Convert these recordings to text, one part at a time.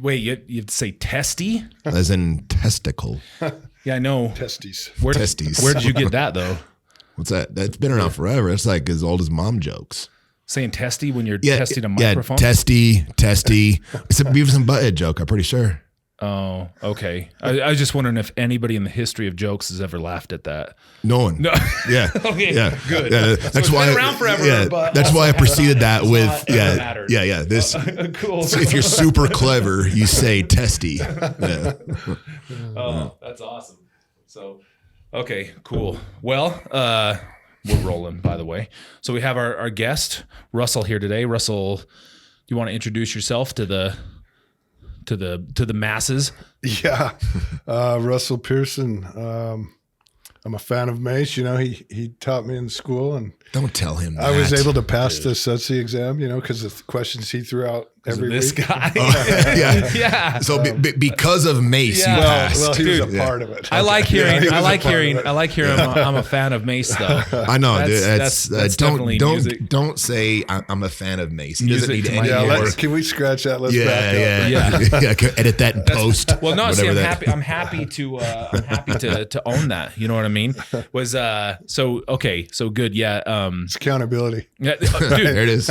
Wait, you have to say testy? As in testicle. Yeah, I know. Testes. Testes. Where did you get that, though? What's that? That's been around forever. It's like as old as mom jokes. Saying testy when you're testing a microphone? Yeah, testy. It's a Beavis and Butthead joke, I'm pretty sure. Oh, okay. I was just wondering if anybody in the history of jokes has ever laughed at that. No one. No. Yeah. Okay. Yeah. Good. Yeah. So That's it's why. been around forever. Yeah. But that's why I preceded that with mattered. This. Cool. So if you're super clever, you say testy. Yeah. Oh, that's awesome. So, okay, cool. Well, we're rolling, by the way. So we have our guest Russell here today. Russell, do you want to introduce yourself to the masses? Yeah. Russell Pearson. I'm a fan of Mace. You know, he taught me in school, and Don't tell him that. I was able to pass the SETC exam, you know, because of the questions he threw out every This week. guy. Yeah. Yeah. So because of Mace, Yeah. you passed. Well, he was Dude, a part of it. I like hearing. he was I a like part of hearing. it. I like hearing. I'm a fan of Mace, though. I know, dude. That's definitely music. Don't say I'm a fan of Mace. He doesn't Music need to my any ears. more. Can we scratch that? Let's back up. Yeah. Edit that in post. Well, no, see, whatever I'm happy to own that. You know what I mean? Was so okay, so good. Yeah. It's accountability. Yeah, There dude. it is.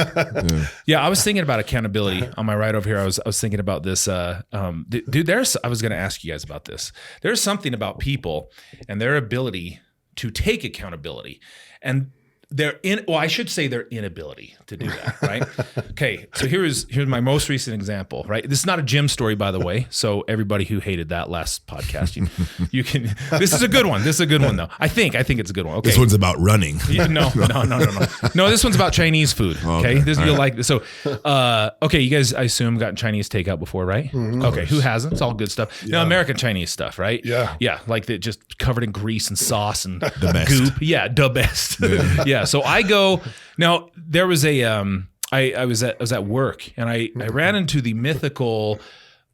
Yeah, I was thinking about accountability on my ride over here. I was thinking about this. Dude, I was going to ask you guys about this. There's something about people and their ability to take accountability, and I should say their inability to do that, right? Okay, so here's my most recent example, right? This is not a gym story, by the way. So everybody who hated that last podcast, you can. This is a good one. This is a good one, though. I think it's a good one. Okay. This one's about running. Yeah, no. No, this one's about Chinese food. Okay, you'll like this. So, okay, you guys, I assume, gotten Chinese takeout before, right? Mm-hmm. Okay, who hasn't? It's all good stuff. Yeah. No, American Chinese stuff, right? Yeah, like that, just covered in grease and sauce and The best. goop. Yeah, the best. Yeah. So I go now. There was a I was at work and I ran into the mythical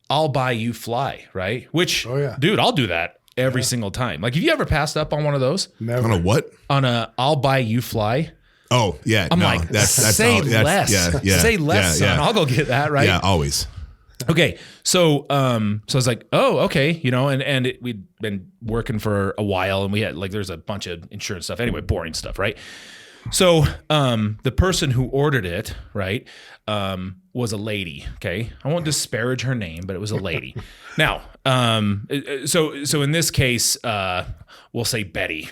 "I'll buy you fly," right? Which, dude, I'll do that every single time. Like, have you ever passed up on one of those? Never. On a what? On a "I'll buy you fly." Oh yeah. I'm no, like, that's say all, less. Say less, son. I'll go get that, right? Yeah, always. Okay, so I was like, oh, okay, you know, and we'd been working for a while, and we had there's a bunch of insurance stuff. Anyway, boring stuff, right? So the person who ordered it, right, was a lady. Okay, I won't disparage her name, but it was a lady. Now, so in this case, we'll say Betty.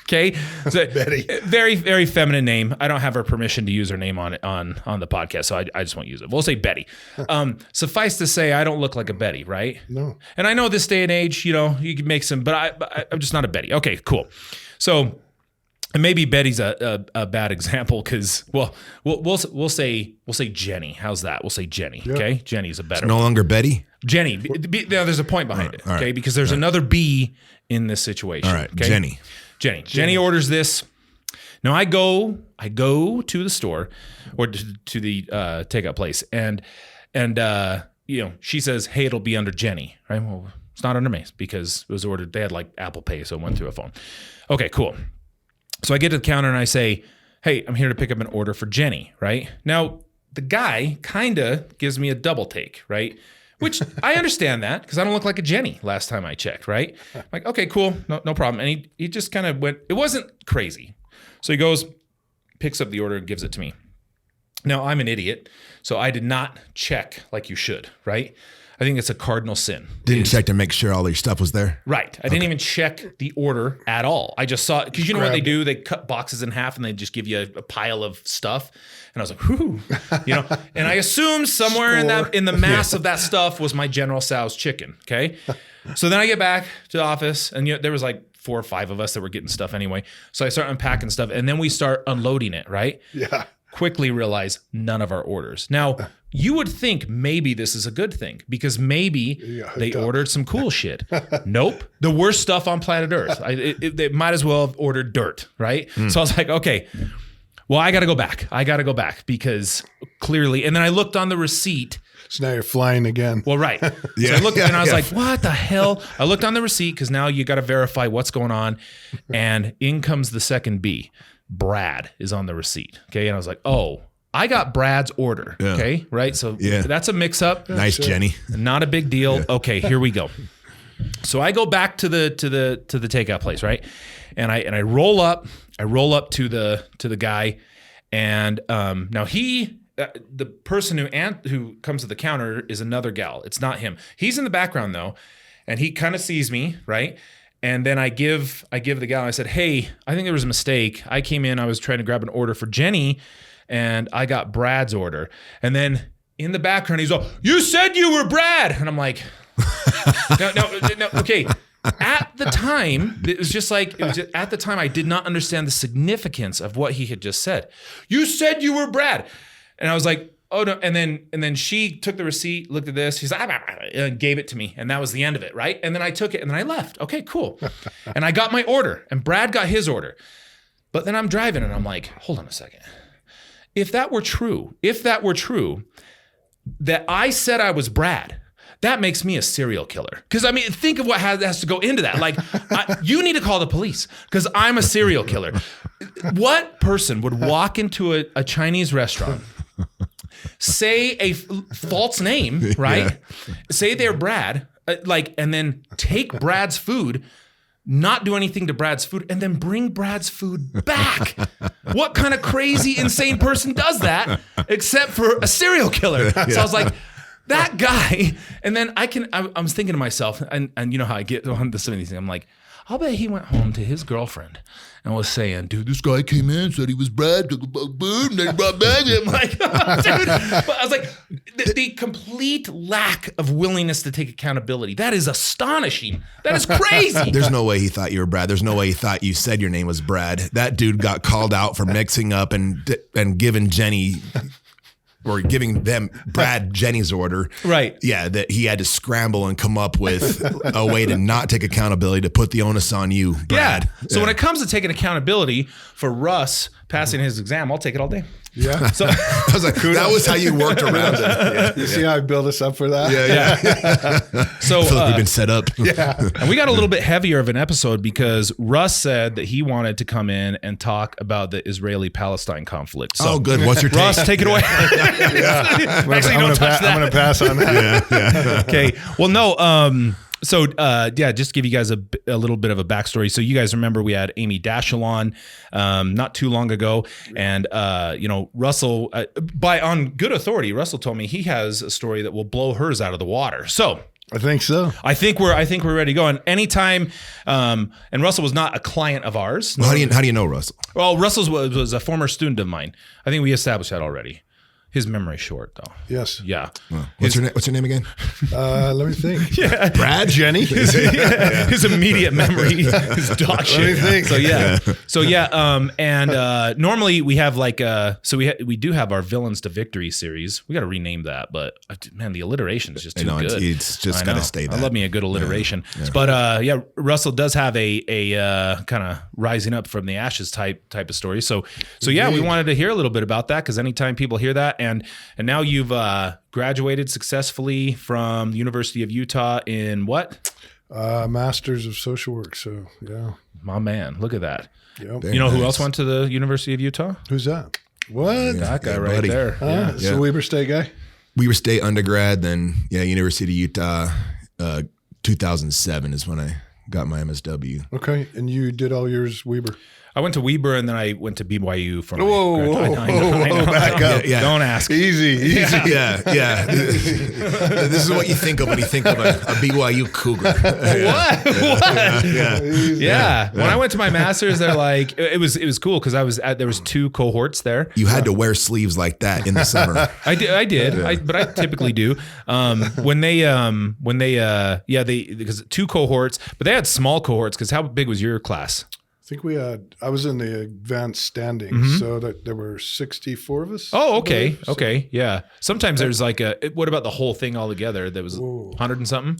Okay, so Betty. Very, very feminine name. I don't have her permission to use her name on the podcast, so I just won't use it. We'll say Betty. Suffice to say, I don't look like a Betty, right? No. And I know this day and age, you know, you can make some, but I'm just not a Betty. Okay, cool. So, and maybe Betty's a bad example because, well, we'll say Jenny. How's that? We'll say Jenny. Yep. Okay, Jenny's a better. No longer Betty. Jenny. Now there's a point behind it. Okay, because there's another B in this situation. All right, okay? Jenny orders this. Now I go to the store or to the takeout place, and you know, she says, "Hey, it'll be under Jenny." Right? Well, it's not under Mace because it was ordered. They had like Apple Pay, so it went through a phone. Okay, cool. So I get to the counter and I say, "Hey, I'm here to pick up an order for Jenny." Right? Now the guy kind of gives me a double take, right? Which I understand that because I don't look like a Jenny last time I checked, right? I'm like, okay, cool, no problem. And he just kind of went, it wasn't crazy. So he goes, picks up the order and gives it to me. Now, I'm an idiot, so I did not check like you should, right? I think it's a cardinal sin. Didn't check to make sure all your stuff was there? Right. I didn't even check the order at all. I just saw it because you know what they do? They cut boxes in half and they just give you a pile of stuff. And I was like, whoo, you know, and I assumed somewhere in the mass of that stuff was my General Tso's chicken. Okay. So then I get back to the office and there was like 4 or 5 of us that were getting stuff anyway. So I start unpacking stuff and then we start unloading it. Right. Yeah. Quickly realize none of our orders. Now, you would think maybe this is a good thing because maybe they ordered some cool shit. Nope. The worst stuff on planet Earth. They might as well have ordered dirt, right? So I was like, okay, well, I got to go back because clearly, and then I looked on the receipt. So now you're flying again. Well, right. So I looked and I was like, what the hell? I looked on the receipt because now you got to verify what's going on. And in comes the second B. Brad is on the receipt. Okay. And I was like, oh, I got Brad's order. Yeah. Okay. Right. So Yeah. that's a mix up. Nice, Jenny. Not a big deal. Okay, here we go. So I go back to the takeout place, right? And I roll up to the guy, and now the person who comes to the counter is another gal. It's not him. He's in the background though, and he kind of sees me, right? And then I give the gal, I said, "Hey, I think there was a mistake. I came in, I was trying to grab an order for Jenny, and I got Brad's order." And then in the background, he's all, "You said you were Brad." And I'm like, no, okay. At the time, at the time, I did not understand the significance of what he had just said. "You said you were Brad." And I was like, "Oh no." And then she took the receipt, looked at this, she's like, and gave it to me. And that was the end of it, right? And then I took it and then I left. Okay, cool. And I got my order and Brad got his order. But then I'm driving and I'm like, hold on a second. If that were true, that I said I was Brad, that makes me a serial killer. Because I mean, think of what has to go into that. Like, you need to call the police because I'm a serial killer. What person would walk into a Chinese restaurant, say a false name, right? Yeah. Say they're Brad, and then take Brad's food, not do anything to Brad's food, and then bring Brad's food back? What kind of crazy, insane person does that except for a serial killer? Yeah. So I was like, that guy. And then I was thinking to myself, and you know how I get on to some of these things. I'm like, I'll bet he went home to his girlfriend and was saying, "Dude, this guy came in, said he was Brad, took a food, and then he brought back." I'm like, oh, dude. But I was like, the complete lack of willingness to take accountability. That is astonishing. That is crazy. There's no way he thought you were Brad. There's no way he thought you said your name was Brad. That dude got called out for mixing up and giving Jenny, or giving them Brad Jenny's order. Right. Yeah, that he had to scramble and come up with a way to not take accountability, to put the onus on you, Brad. Yeah. So when it comes to taking accountability for Russ passing his exam, I'll take it all day. Yeah. So I was like, that was how you worked around it. Yeah. You see how I built us up for that? Yeah. So I feel like we've been set up. Yeah. And we got a little bit heavier of an episode because Russ said that he wanted to come in and talk about the Israeli-Palestine conflict. So, good. What's your take? Russ, take it away. Yeah. Actually, don't touch that. I'm going to pass on that. Yeah. Okay. Well, no. So, just to give you guys a little bit of a backstory. So you guys remember we had Amy Daschle on not too long ago. And, Russell, on good authority, Russell told me he has a story that will blow hers out of the water. So I think so. I think we're ready to go. And anytime, and Russell was not a client of ours. Well, how do you know Russell? Well, Russell was a former student of mine. I think we established that already. His memory's short, though. Yes. Yeah. Well, what's your name again? Let me think. Yeah. Brad? Jenny? His immediate memory is dog shit. Let me think. So yeah. Normally we have we do have our Villains to Victory series. We got to rename that, but man, the alliteration is just too good. It's just got to stay there. I love me a good alliteration. Yeah. But Russell does have a kind of rising up from the ashes type of story. So yeah, we wanted to hear a little bit about that because anytime people hear that, and now you've graduated successfully from the University of Utah in what? Masters of Social Work. So yeah, my man, look at that. Yep. You know who else went to the University of Utah? Who's that? What? That guy right buddy. there. Yeah. So Weber State guy. Weber State undergrad, then University of Utah. 2007 is when I got my MSW. Okay, and you did all yours Weber. I went to Weber and then I went to BYU for my Whoa, I know. Back up. Yeah. Don't ask. Easy. Yeah. This is what you think of when you think of a BYU Cougar. What? Yeah. When I went to my master's, they're like, it was cool because there was 2 cohorts there. You had to wear sleeves like that in the summer. I did. But I typically do. Because 2 cohorts, but they had small cohorts because how big was your class? I think I was in the advanced standing, so that there were 64 of us. Oh, okay. Okay. Yeah. Sometimes there's what about the whole thing all together? There was 100 and something?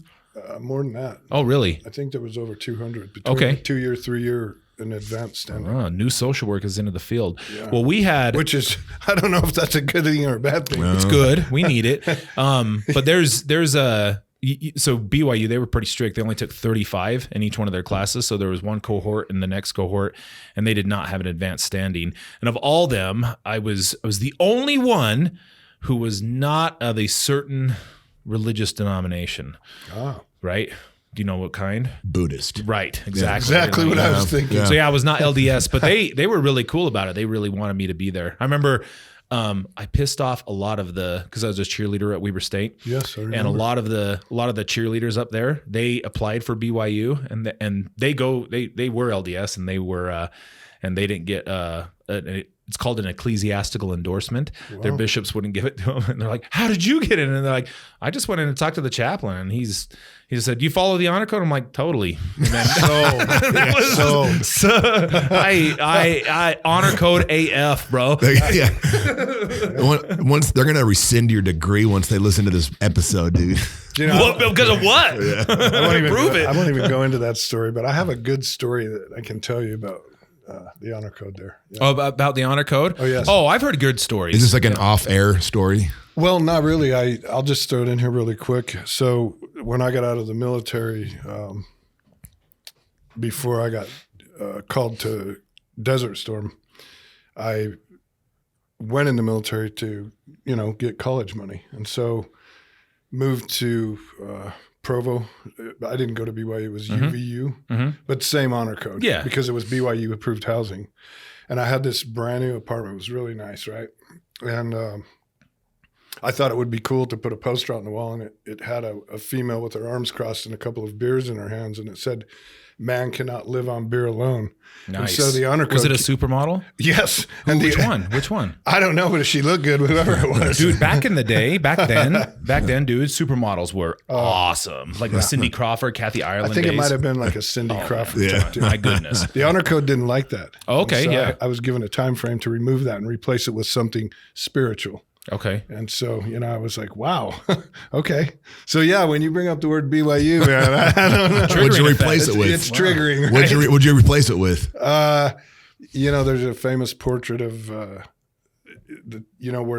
More than that. Oh, really? I think there was over 200 between 2-year, 3-year, and advanced standing. New social work is into the field. Yeah. Well, we had... Which is, I don't know if that's a good thing or a bad thing. It's good. We need it. But there's so BYU, they were pretty strict. They only took 35 in each one of their classes. So there was one cohort and the next cohort, and they did not have an advanced standing. And of all them, I was the only one who was not of a certain religious denomination. Oh. Right? Do you know what kind? Buddhist. Right. Exactly. Yeah, exactly what I was thinking. Yeah. So yeah, I was not LDS, but they were really cool about it. They really wanted me to be there. I remember I pissed off a lot of because I was a cheerleader at Weber State. Yes, I remember. And a lot of the cheerleaders up there, they applied for BYU and they were LDS and they were and they didn't get it's called an ecclesiastical endorsement. Wow. Their bishops wouldn't give it to them, and they're like, "How did you get in?" And they're like, "I just went in and talked to the chaplain, and he just said, do you follow the honor code?" I'm like, "Totally." And then, I honor code AF, bro. Yeah. Once they're gonna rescind your degree once they listen to this episode, dude. You know, Because of what? I won't even Prove it. I won't even go into that story, but I have a good story that I can tell you about the honor code there. Yeah. Oh, about the honor code? Oh, yes. Oh, I've heard good stories. Is this like an off-air story? Well, not really. I'll just throw it in here really quick. So when I got out of the military, before I got called to Desert Storm, I went in the military to, get college money. And so moved to Provo. I didn't go to BYU. It was UVU, but same honor code. Yeah. Because it was BYU approved housing. And I had this brand new apartment. It was really nice, right? And I thought it would be cool to put a poster out on the wall, and it had a female with her arms crossed and a couple of beers in her hands, and it said, "Man cannot live on beer alone." Nice. And so the honor code. Was it a supermodel? Yes. Which one? Which one? I don't know, but she looked good, whoever it was. Dude, back then, dude, supermodels were awesome. Like Cindy Crawford, Kathy Ireland. I think days. it might have been like a Cindy Crawford yeah. type, too. My goodness. The honor code didn't like that. Oh, okay, And so yeah. I was given a time frame to remove that and replace it with something spiritual. Okay. And so, I was like, wow, okay. So, yeah, when you bring up the word BYU, man, I don't know. What'd you replace it with? It's triggering, right? What'd you replace it with? There's a famous portrait of, where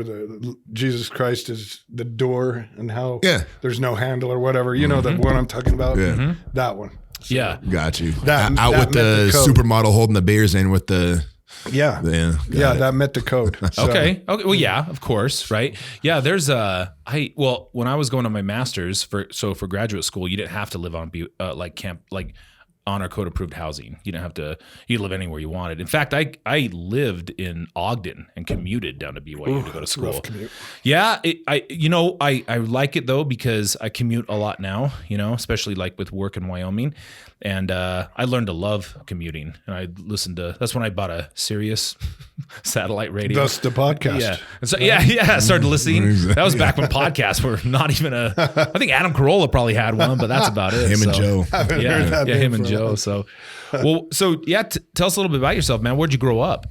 the Jesus Christ is the door and how there's no handle or whatever. You know the one I'm talking about? Yeah. That one. So, Yeah. Got you. That Out with the code. supermodel holding the beers in with the... Yeah. Yeah. That met the code. So, Okay. Well, yeah, of course. Right. Yeah. There's when I was going on my master's for graduate school, you didn't have to live on honor code approved housing. You didn't have to, you could live anywhere you wanted. In fact, I lived in Ogden and commuted down to BYU to go to school. Rough commute. Yeah. I like it though, because I commute a lot now, especially like with work in Wyoming. And I learned to love commuting, and that's when I bought a Sirius satellite radio. Thus the podcast. Yeah. And so, I started listening. Exactly. That was back when podcasts were not even I think Adam Carolla probably had one, but that's about it. Him and Joe. Haven't heard that Yeah, name him and for a Joe. while. So, tell us a little bit about yourself, man. Where'd you grow up?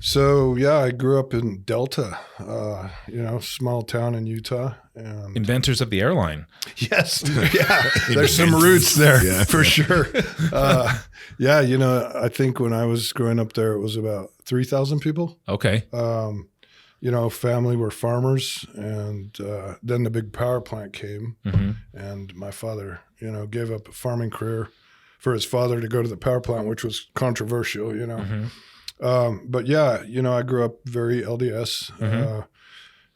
So, I grew up in Delta, small town in Utah. And Inventors of the airline. yes, yeah, there's some roots there for sure. I think when I was growing up there, it was about 3,000 people. Okay. Family were farmers, and then the big power plant came, and my father, gave up a farming career for his father to go to the power plant, which was controversial, But I grew up very LDS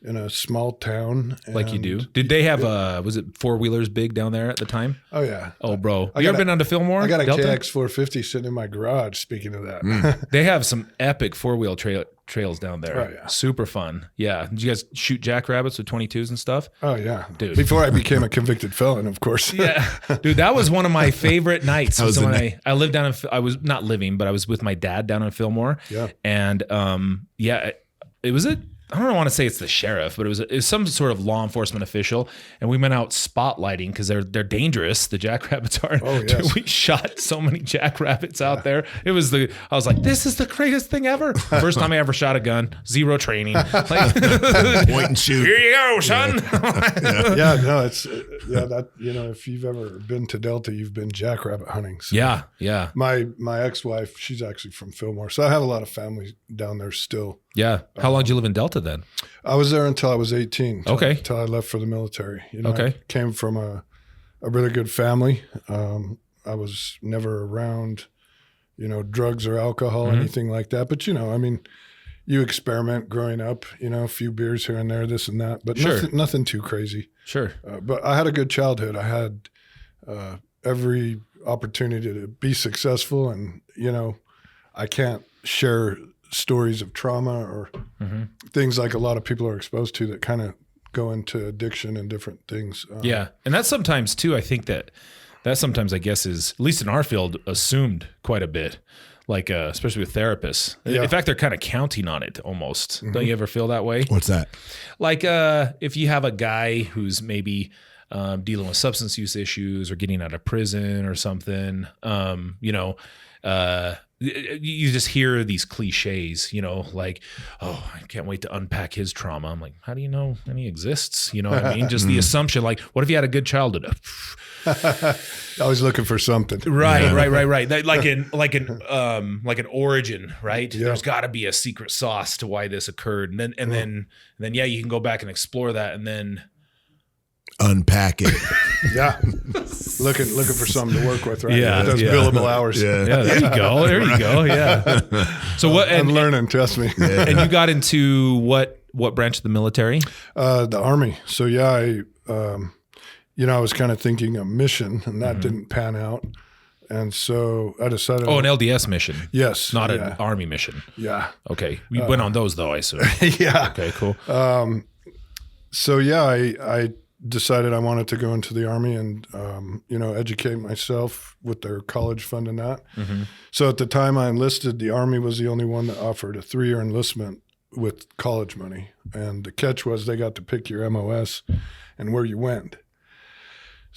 in a small town. Like you do. Did they have was it four-wheelers big down there at the time? Oh, yeah. Oh, bro. You ever been on to Fillmore? I got a Delta? KX 450 sitting in my garage, speaking of that. They have some epic four-wheel trails down there. Oh, yeah. Super fun. Yeah. Did you guys shoot jackrabbits with 22s and stuff? Oh, yeah. Dude. Before I became a convicted felon, of course. Yeah. Dude, that was one of my favorite nights. was When the I lived down I was not living, but I was with my dad down in Fillmore. Yeah. And it was I don't want to say it's the sheriff, but it was some sort of law enforcement official, and we went out spotlighting because they're dangerous. The jackrabbits are. Oh, yes. Dude, we shot so many jackrabbits out there. I was like, this is the greatest thing ever. First time I ever shot a gun. Zero training. Like, Point and shoot. here you go, son. If you've ever been to Delta, you've been jackrabbit hunting. So Yeah. My ex-wife, she's actually from Fillmore, so I have a lot of family down there still. Yeah. How long did you live in Delta then? I was there until I was 18. Okay. Until I left for the military. Okay. I came from a a really good family. I was never around, drugs or alcohol, anything like that. But, you experiment growing up, a few beers here and there, this and that, but nothing too crazy. Sure. But I had a good childhood. I had every opportunity to be successful. And, I can't share stories of trauma or things like a lot of people are exposed to that kind of go into addiction and different things. Yeah. And that's sometimes too, I think that sometimes, I guess, is, at least in our field, assumed quite a bit. Like, especially with therapists. Yeah. In fact, they're kind of counting on it almost. Don't you ever feel that way? What's that? Like, if you have a guy who's maybe dealing with substance use issues or getting out of prison or something, you just hear these cliches, like, oh, I can't wait to unpack his trauma. I'm like, how do you know any exists? You know what I mean? Just the assumption, like, what if you had a good childhood? Always looking for something. Right. Like an origin, right? Yeah. There's got to be a secret sauce to why this occurred, and then you can go back and explore that, and then unpack it. Yeah, looking for something to work with, right? Yeah, Those billable hours. Yeah. there you go. Yeah. So what? I'm learning. Trust me. And you got into what branch of the military? The Army. So yeah, I was kind of thinking a mission, and that didn't pan out. And so I decided. Oh, an LDS mission. Yes. Not an Army mission. Yeah. Okay. We went on those though, I assume. Yeah. Okay, cool. So yeah, I decided I wanted to go into the Army and, educate myself with their college fund and that. So at the time I enlisted, the Army was the only one that offered a 3-year enlistment with college money. And the catch was they got to pick your MOS and where you went.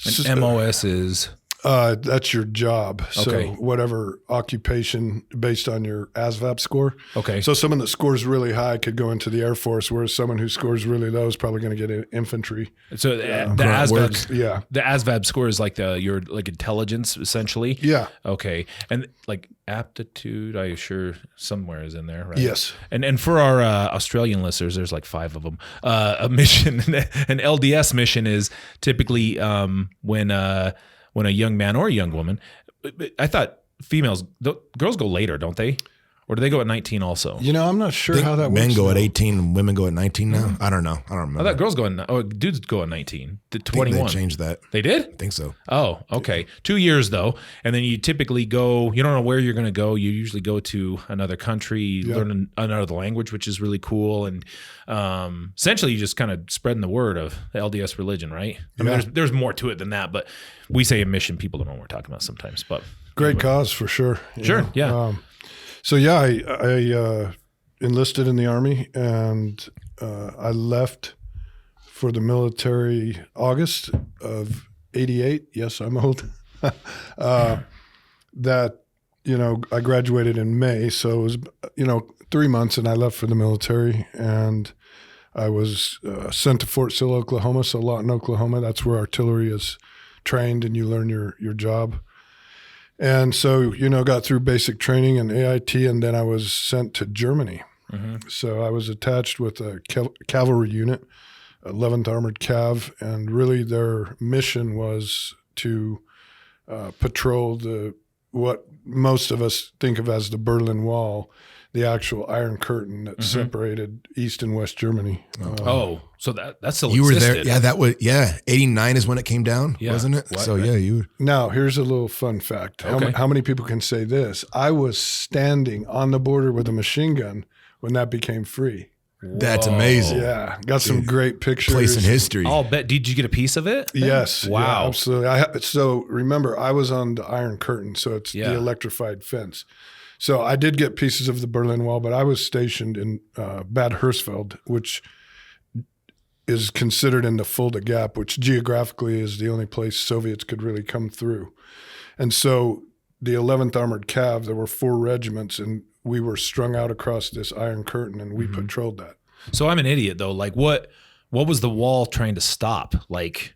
And MOS is? That's your job. Okay. So whatever occupation based on your ASVAB score. Okay. So someone that scores really high could go into the Air Force, whereas someone who scores really low is probably going to get infantry. So the ASVAB, yeah, the ASVAB score is like your intelligence essentially. Yeah. Okay. And like aptitude, I sure somewhere is in there, right? Yes. And for our Australian listeners, there's like 5 of them. A mission, an LDS mission is typically when a young man or a young woman, I thought girls go later, don't they? Or do they go at 19 also? I'm not sure how that works. Men go now. at 18 and women go at 19 now. I don't know. I don't remember. I thought girls dudes go at 19 to 21. They changed that. They did? I think so. Oh, okay. 2 years though. And then you typically go, you don't know where you're going to go. You usually go to another country, learn another language, which is really cool. And essentially you just kind of spreading the word of the LDS religion, right? I mean, there's more to it than that, but we say a mission, people don't know what we're talking about sometimes, but. Great cause for sure. Sure. Yeah. So yeah, I enlisted in the Army, and I left for the military August of '88. Yes, I'm old. That I graduated in May, so it was 3 months, and I left for the military, and I was sent to Fort Sill, Oklahoma. So Lawton, Oklahoma. That's where artillery is trained, and you learn your job. And so, got through basic training and AIT, and then I was sent to Germany. So I was attached with a cavalry unit, 11th Armored Cav, and really their mission was to patrol what most of us think of as the Berlin Wall, the actual Iron Curtain that separated East and West Germany. So that still you existed. were there. Yeah, 89 is when it came down, wasn't it? What? So yeah, you. Now here's a little fun fact. Okay. How many people can say this? I was standing on the border with a machine gun when that became free. That's amazing. Yeah, got some great pictures. Place in history. I'll bet. Did you get a piece of it? Yes. Wow. Yeah, absolutely. So remember, I was on the Iron Curtain, so it's the Yeah. electrified fence. So I did get pieces of the Berlin Wall, but I was stationed in Bad Hersfeld, which is considered in the Fulda Gap, which geographically is the only place Soviets could really come through. And so the 11th Armored Cav, there were 4 regiments, and we were strung out across this Iron Curtain, and we patrolled that. So I'm an idiot though. Like what was the wall trying to stop? Like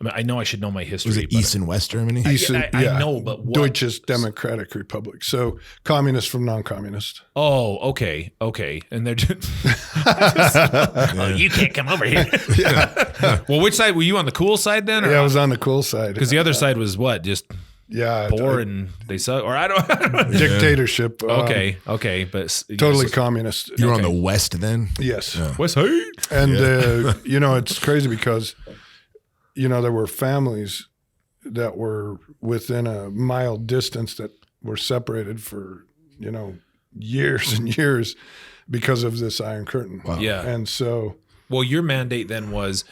I mean, I know I should know my history. Was it but East and West Germany? I know, but what? Deutsches Democratic Republic. So communist from non-communist. Oh, okay. And they're just, oh, you can't come over here. Well, which side were you on? The cool side then? Or Yeah, I was on the cool side. because the other side was what? Just poor and they suck, or I don't. dictatorship. Okay, but Totally communist. You were on the West then? Yes. West Side. And, it's crazy because, there were families that were within a mile distance that were separated for, years and years because of this Iron Curtain. Wow. Yeah. And so, Well, your mandate then was,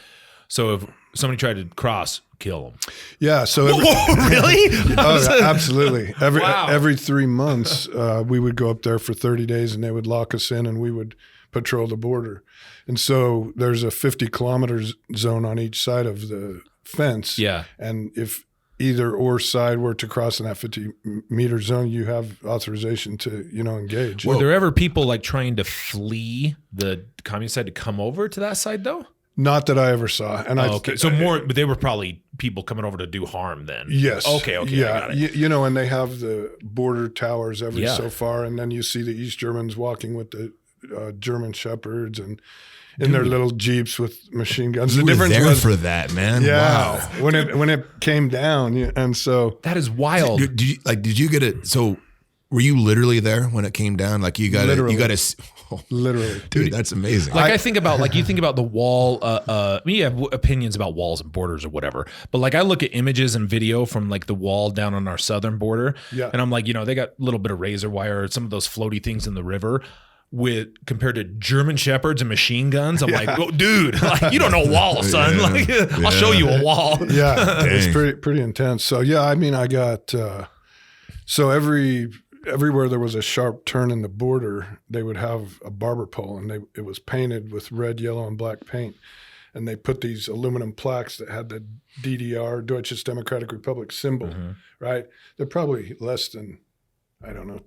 so if somebody tried to cross, kill them. yeah. So, Really? absolutely. Wow. Every 3 months, we would go up there for 30 days and they would lock us in and we would patrol the border. And so there's a 50 kilometers zone on each side of the fence. Yeah. And if either or side were to cross in that 50 meter zone, you have authorization to, engage. Were there ever people like trying to flee the communist side to come over to that side though? Not that I ever saw. And Okay. So more, but they were probably people coming over to do harm then. Yes. Okay. Yeah. I got it. And they have the border towers every Yeah. so far. And then you see the East Germans walking with the German Shepherds and in their little Jeeps with machine guns. You The were difference there was, for that, man. yeah, Wow. when it came down. And so, That is wild. Did you get it? So were you literally there when it came down? Like you got literally. dude, that's amazing. Like I think about, like you think about the wall. You have opinions about walls and borders or whatever, but like I look at images and video from like the wall down on our southern border, Yeah. and I'm like, they got a little bit of razor wire or some of those floaty things in the river. Compared to German Shepherds and machine guns, I'm like, oh, dude, like you don't know wall, son. Yeah. Like I'll show you a wall. Yeah, it's Dang. pretty intense. So yeah, I mean, I got so everywhere there was a sharp turn in the border, they would have a barber pole, and it was painted with red, yellow, and black paint, and they put these aluminum plaques that had the DDR, Deutsches Democratic Republic symbol. Right? They're probably less than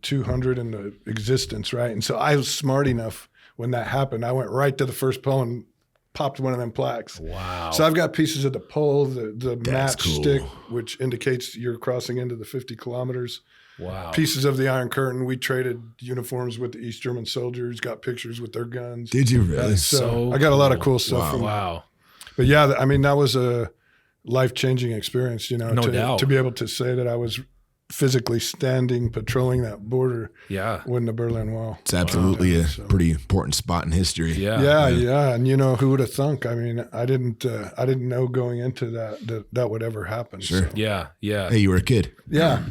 200 in the existence, right? And so I was smart enough when that happened. I went right to the first pole and popped one of them plaques. Wow. So I've got pieces of the pole, the That's matchstick, cool. which indicates you're crossing into the 50 kilometers. Wow. Pieces of the Iron Curtain. We traded uniforms with the East German soldiers, got pictures with their guns. Did you really? So I got a lot of cool stuff from Wow. But yeah, I mean, that was a life-changing experience, No doubt. to be able to say that I was physically standing, patrolling that border Yeah. when the Berlin Wall. It's absolutely a pretty important spot in history. Yeah. Yeah. And who would have thunk? I mean, I didn't know going into that would ever happen. Sure. So, Yeah. Hey, you were a kid. yeah.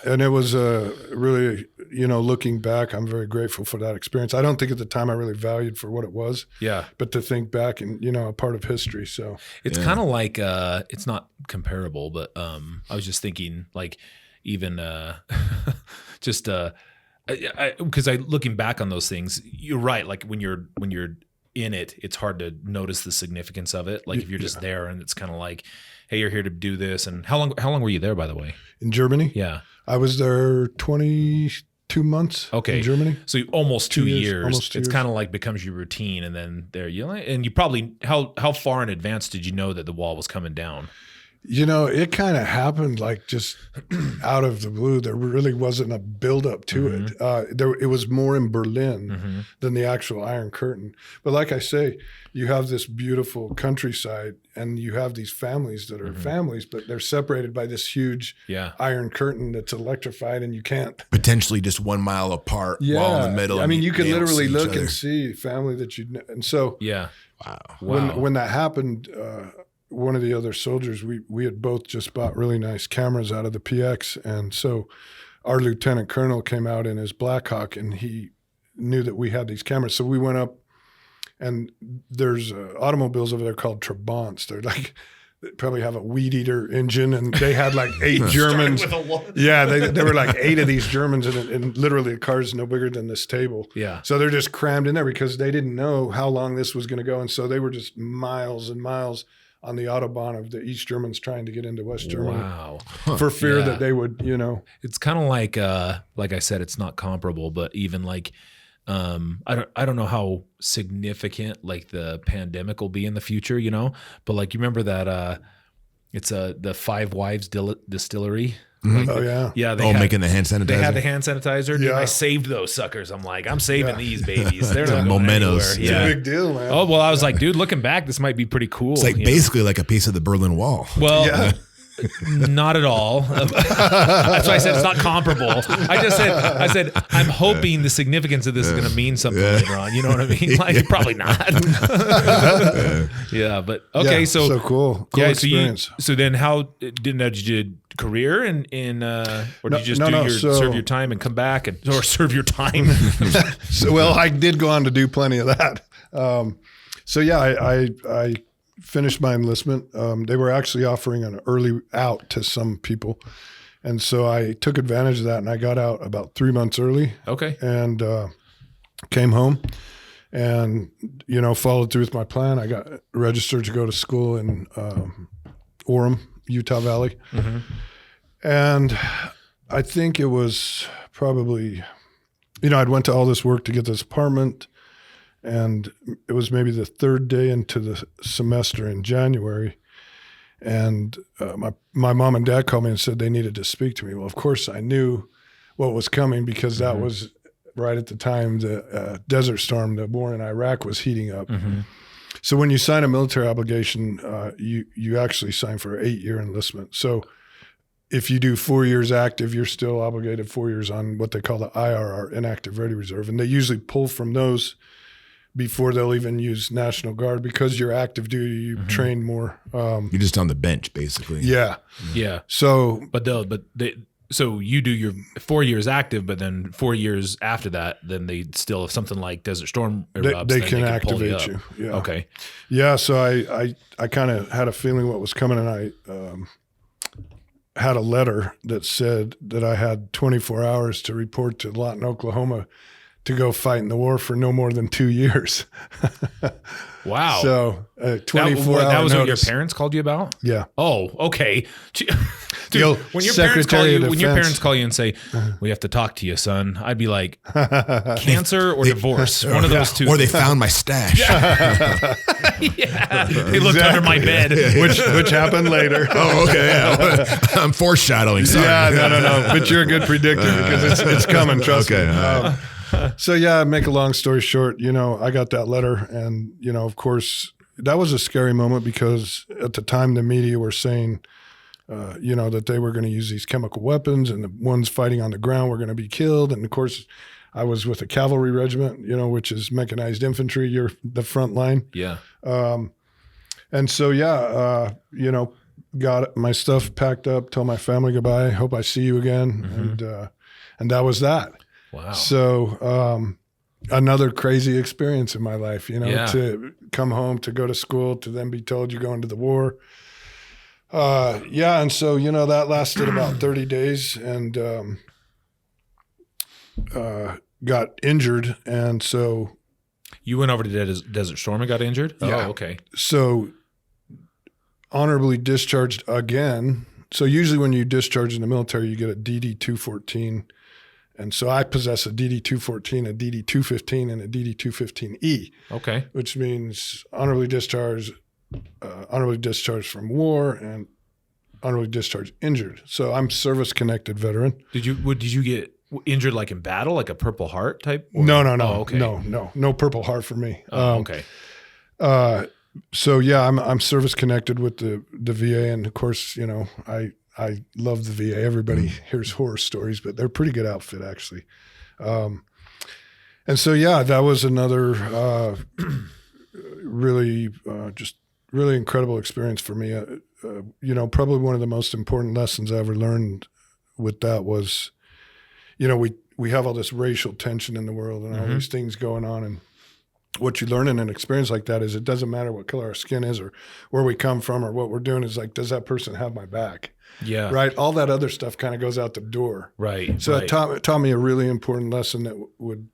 And it was really, looking back, I'm very grateful for that experience. I don't think at the time I really valued for what it was, Yeah. but to think back and, a part of history. So It's kind of like it's not comparable, but I was just thinking like even just because looking back on those things, you're right. Like when you're in it, it's hard to notice the significance of it. Like if you're just there and it's kind of like, hey, you're here to do this. And how long were you there, by the way? in Germany, Yeah. I was there 22 months Okay. in Germany. So almost 2 years. Almost 2 It's years. kind of like becomes your routine, and then there and you probably how far in advance did you know that the wall was coming down? It kind of happened like just out of the blue. There really wasn't a buildup to it. It was more in Berlin than the actual Iron Curtain. But like I say, you have this beautiful countryside, and you have these families that are families, but they're separated by this huge Yeah. Iron Curtain that's electrified, and you can't. Potentially just 1 mile apart, wall in the middle. I mean, you could they don't literally see each look other. and see family that and so. Yeah. Wow. When that happened, one of the other soldiers, we had both just bought really nice cameras out of the PX, and so our lieutenant colonel came out in his Black Hawk, and he knew that we had these cameras. So we went up, and there's automobiles over there called Trabants. They're like, they probably have a weed eater engine, and they had like 8 Germans. Yeah, there were like 8 of these Germans, and literally the car's no bigger than this table. Yeah. So they're just crammed in there because they didn't know how long this was going to go, and so they were just miles and miles on the Autobahn of the East Germans trying to get into West Germany Wow. for fear Yeah. that they would, It's kind of like I said, it's not comparable, but even like, I don't know how significant like the pandemic will be in the future, but like you remember that It's the Five Wives Distillery. Oh yeah. Yeah, making the hand sanitizer. They had the hand sanitizer. Dude, Yeah. I saved those suckers. I'm like, I'm saving these babies. They're not going mementos. anywhere. It's Yeah. a big deal, man. Oh, well, I was like, dude, looking back, this might be pretty cool. It's like basically like a piece of the Berlin Wall. Well, Yeah. not at all. That's why I said it's not comparable. I said, I'm hoping the significance of this is going to mean something later on. You know what I mean? Like, probably not. Yeah, but okay. Yeah, so cool. Cool experience. So then how did you career or did you just serve your time and come back or serve your time? Well, I did go on to do plenty of that. I finished my enlistment. They were actually offering an early out to some people. And so I took advantage of that and I got out about 3 months early. Okay. And came home and, followed through with my plan. I got registered to go to school in Orem, Utah Valley. Mm-hmm. And I think it was probably, I'd went to all this work to get this apartment. And it was maybe the third day into the semester in January. And my mom and dad called me and said they needed to speak to me. Well, of course, I knew what was coming because that was right at the time the Desert Storm, the war in Iraq, was heating up. Mm-hmm. So when you sign a military obligation, you actually sign for an 8-year enlistment. So if you do 4 years active, you're still obligated 4 years on what they call the IRR, Inactive Ready Reserve. And they usually pull from those before they'll even use National Guard because you're active duty, you train more. You're just on the bench, basically. Yeah. Yeah. So, so you do your 4 years active, but then 4 years after that, then they still, if something like Desert Storm erupts, they then can pull activate up. you. Yeah. Okay. Yeah. So I kind of had a feeling what was coming, and I had a letter that said that I had 24 hours to report to Lawton, Oklahoma, to go fight in the war for no more than 2 years. Wow. So 24 hours. That was what your parents called you about? Yeah. Oh, okay. Dude, when your Secretary of parents Defense. call you and say, "We have to talk to you, son," I'd be like, "Cancer or divorce? One of those two." Or they found my stash. Yeah. They looked under my bed. which happened later. Oh, okay. Yeah. I'm foreshadowing. Sorry. Yeah, no. But you're a good predictor because it's coming. Trust Okay, me. So yeah, make a long story short, I got that letter, and of course, that was a scary moment because at the time the media were saying, that they were going to use these chemical weapons, and the ones fighting on the ground were going to be killed. And of course, I was with a cavalry regiment, which is mechanized infantry. You're the front line. Yeah. And so got my stuff packed up, told my family goodbye. Hope I see you again, and that was that. Wow. So another crazy experience in my life, Yeah. to come home, to go to school, to then be told you're going to the war. And so, that lasted about 30 days and got injured. And so. You went over to Desert Storm and got injured? Yeah. Oh, okay. So honorably discharged again. So usually when you discharge in the military, you get a DD-214. And so I possess a DD-214, a DD-215, and a DD-215E. Okay. Which means honorably discharged from war, and honorably discharged injured. So I'm service-connected veteran. Did you get injured like in battle, like a Purple Heart type? Or? No. Oh, okay. No Purple Heart for me. Oh, okay. So yeah, I'm service-connected with the VA, and of course, I love the VA. Everybody hears horror stories, but they're a pretty good outfit, actually. And so, yeah, that was another really incredible experience for me. Probably one of the most important lessons I ever learned with that was, we have all this racial tension in the world and all these things going on. And what you learn in an experience like that is it doesn't matter what color our skin is or where we come from or what we're doing. Is like, does that person have my back? Yeah. Right. All that other stuff kind of goes out the door. Right. So right. it taught me a really important lesson that would,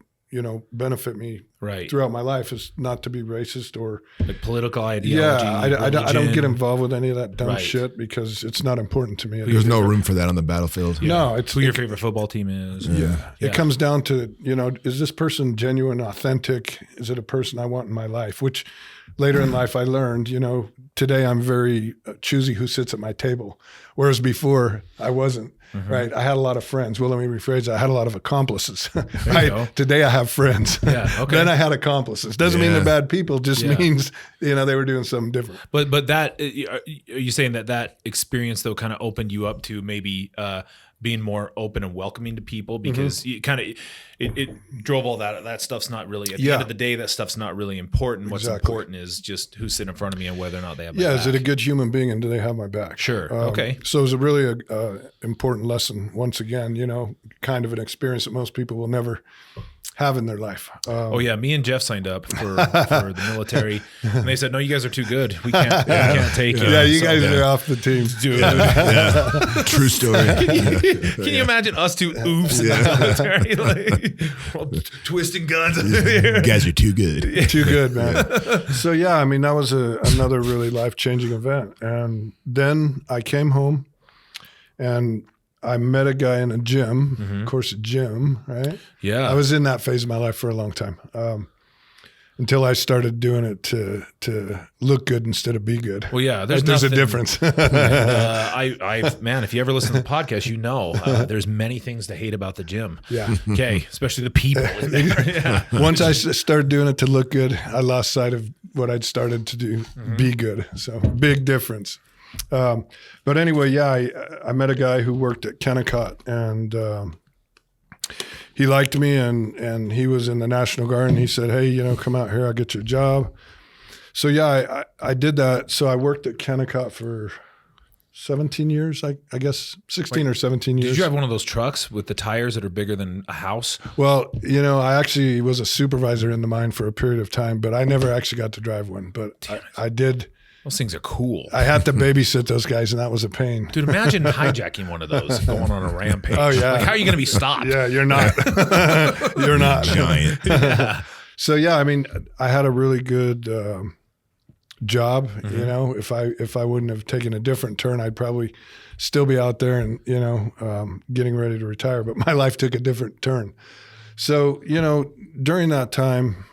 benefit me right throughout my life is not to be racist or like political ideology. Yeah, I don't get religion. involved with any of that dumb Right. shit because it's not important to me. There's no room for that on the battlefield. No, it's Who your favorite football team is. Yeah. It comes down to, is this person genuine, authentic? Is it a person I want in my life? Which later in life I learned, today I'm very choosy who sits at my table. Whereas before I wasn't, right? I had a lot of friends. Well, let me rephrase that. I had a lot of accomplices, right? Today I have friends. Yeah, okay. Then I had accomplices. Doesn't mean they're bad people. Just means, they were doing something different. But that, are you saying that experience though kind of opened you up to maybe being more open and welcoming to people because you kind of it drove all that stuff's not really at the end of the day, that stuff's not really important. What's important is just who's sitting in front of me and whether or not they have my back. Is it a good human being and do they have my back? Sure. Okay. So it was a really important lesson once again, kind of an experience that most people will never have in their life. Me and Jeff signed up for the military, and they said, "No, you guys are too good. We can't take you." Yeah, you guys are off the team, dude. True story. Can you imagine us two oofs in the military, twisting guns? You guys are too good. Too good, man. So that was another really life-changing event, and then I came home, and I met a guy in a gym, of course, a gym, right? Yeah. I was in that phase of my life for a long time until I started doing it to look good instead of be good. Well, yeah, there's a difference. Man, if you ever listen to the podcast, there's many things to hate about the gym. Yeah. Okay, especially the people in there. Yeah. Once I started doing it to look good, I lost sight of what I'd started to do, be good. So big difference. But anyway, I met a guy who worked at Kennecott, and he liked me, and he was in the National Guard, and he said, "Hey, come out here, I'll get you a job." So I did that. So I worked at Kennecott for 17 years, I guess 16 or 17 years. Did you have one of those trucks with the tires that are bigger than a house? Well, I actually was a supervisor in the mine for a period of time, but I never actually got to drive one, but I did. Those things are cool. I had to babysit those guys, and that was a pain. Dude, imagine hijacking one of those and going on a rampage. Oh, yeah. Like, how are you going to be stopped? Yeah, you're not. You're not. Giant. Yeah. So, I had a really good job. If I wouldn't have taken a different turn, I'd probably still be out there and, getting ready to retire. But my life took a different turn. So, during that time,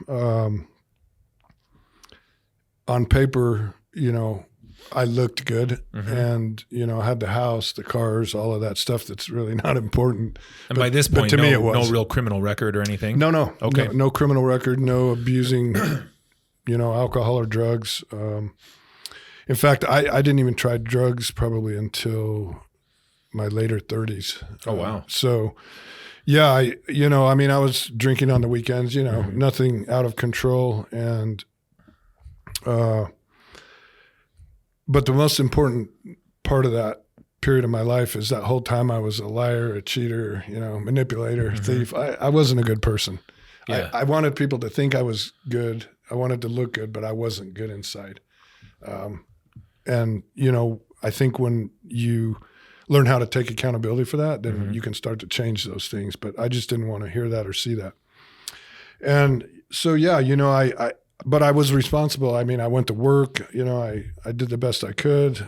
on paper, I looked good and, I had the house, the cars, all of that stuff that's really not important. And by this point, to me it was. No real criminal record or anything? No. Okay. No criminal record, no abusing, alcohol or drugs. In fact, I didn't even try drugs probably until my later 30s. Oh, wow. So, I was drinking on the weekends, nothing out of control. And but the most important part of that period of my life is that whole time I was a liar, a cheater, manipulator, thief. I wasn't a good person. Yeah. I wanted people to think I was good. I wanted to look good, but I wasn't good inside. And I think when you learn how to take accountability for that, then you can start to change those things. But I just didn't want to hear that or see that. And so, but I was responsible. I went to work, I did the best I could.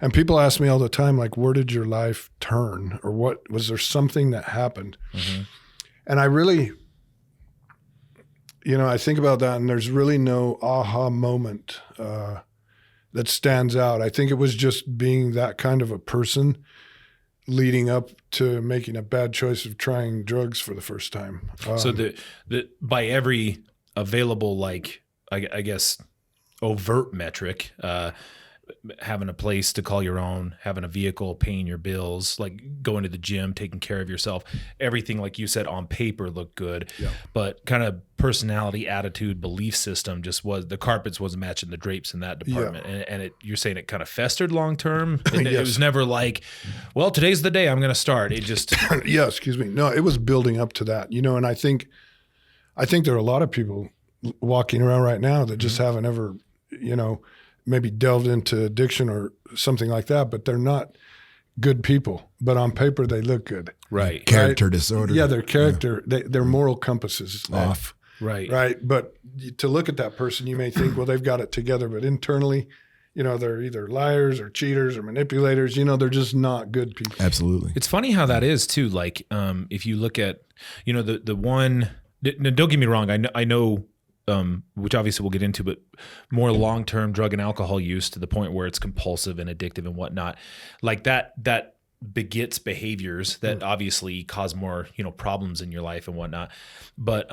And people ask me all the time, like, where did your life turn? Or what, was there something that happened? And I really, I think about that, and there's really no aha moment that stands out. I think it was just being that kind of a person leading up to making a bad choice of trying drugs for the first time. So the by every available, like, I guess, overt metric, having a place to call your own, having a vehicle, paying your bills, like going to the gym, taking care of yourself, everything, like you said, on paper looked good, but kind of personality, attitude, belief system the carpets wasn't matching the drapes in that department. And you're saying it kind of festered long term. It was never like, well, today's the day I'm going to start. It just excuse me. No, it was building up to that, and I think there are a lot of people walking around right now that just haven't ever, maybe delved into addiction or something like that, but they're not good people. But on paper, they look good. Right. Character disorder. Yeah, their character, their moral compass is off. Right. Right. But to look at that person, you may think, well, they've got it together, but internally, they're either liars or cheaters or manipulators. They're just not good people. Absolutely. It's funny how that is too. Like, if you look at, the one, don't get me wrong. I know, which obviously we'll get into, but more long-term drug and alcohol use to the point where it's compulsive and addictive and whatnot, like that begets behaviors that obviously cause more, problems in your life and whatnot. But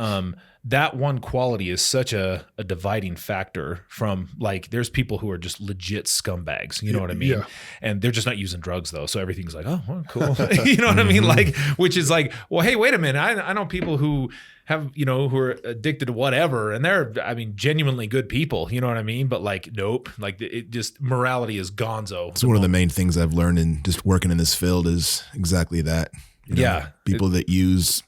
that one quality is such a dividing factor from, like, there's people who are just legit scumbags, you know what I mean? Yeah. And they're just not using drugs though. So everything's like, oh, well, cool. You know what I mean? Like, which is like, well, hey, wait a minute. I know people who have, who are addicted to whatever, and they're, genuinely good people, you know what I mean? But like, nope, like it just, morality is gonzo. It's one of the main things I've learned in just working in this field is exactly that. People that use,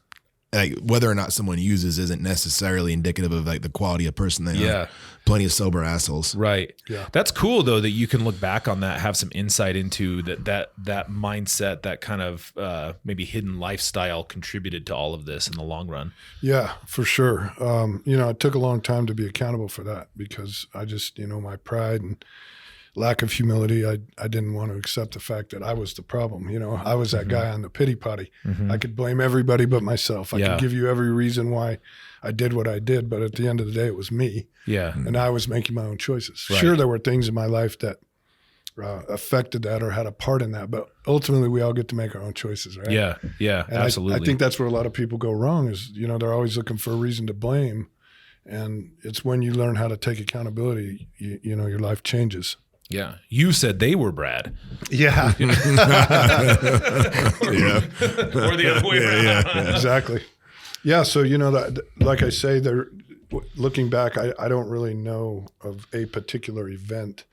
like, whether or not someone uses isn't necessarily indicative of like the quality of person they are. Plenty of sober assholes. Right. Yeah. That's cool though, that you can look back on that, have some insight into that mindset, that kind of maybe hidden lifestyle contributed to all of this in the long run. Yeah, for sure. It took a long time to be accountable for that because I just, my pride and lack of humility, I didn't want to accept the fact that I was the problem. I was that guy on the pity potty. I could blame everybody but myself. I could give you every reason why I did what I did, but at the end of the day, it was me. Yeah. And I was making my own choices. Right. Sure, there were things in my life that affected that or had a part in that, but ultimately we all get to make our own choices, right? Yeah. Yeah. And absolutely. I think that's where a lot of people go wrong is, they're always looking for a reason to blame. And it's when you learn how to take accountability, your life changes. Yeah. You said they were Brad. Yeah. Yeah. Or the other way around. Exactly. Yeah. So, that, like I say, looking back, I don't really know of a particular event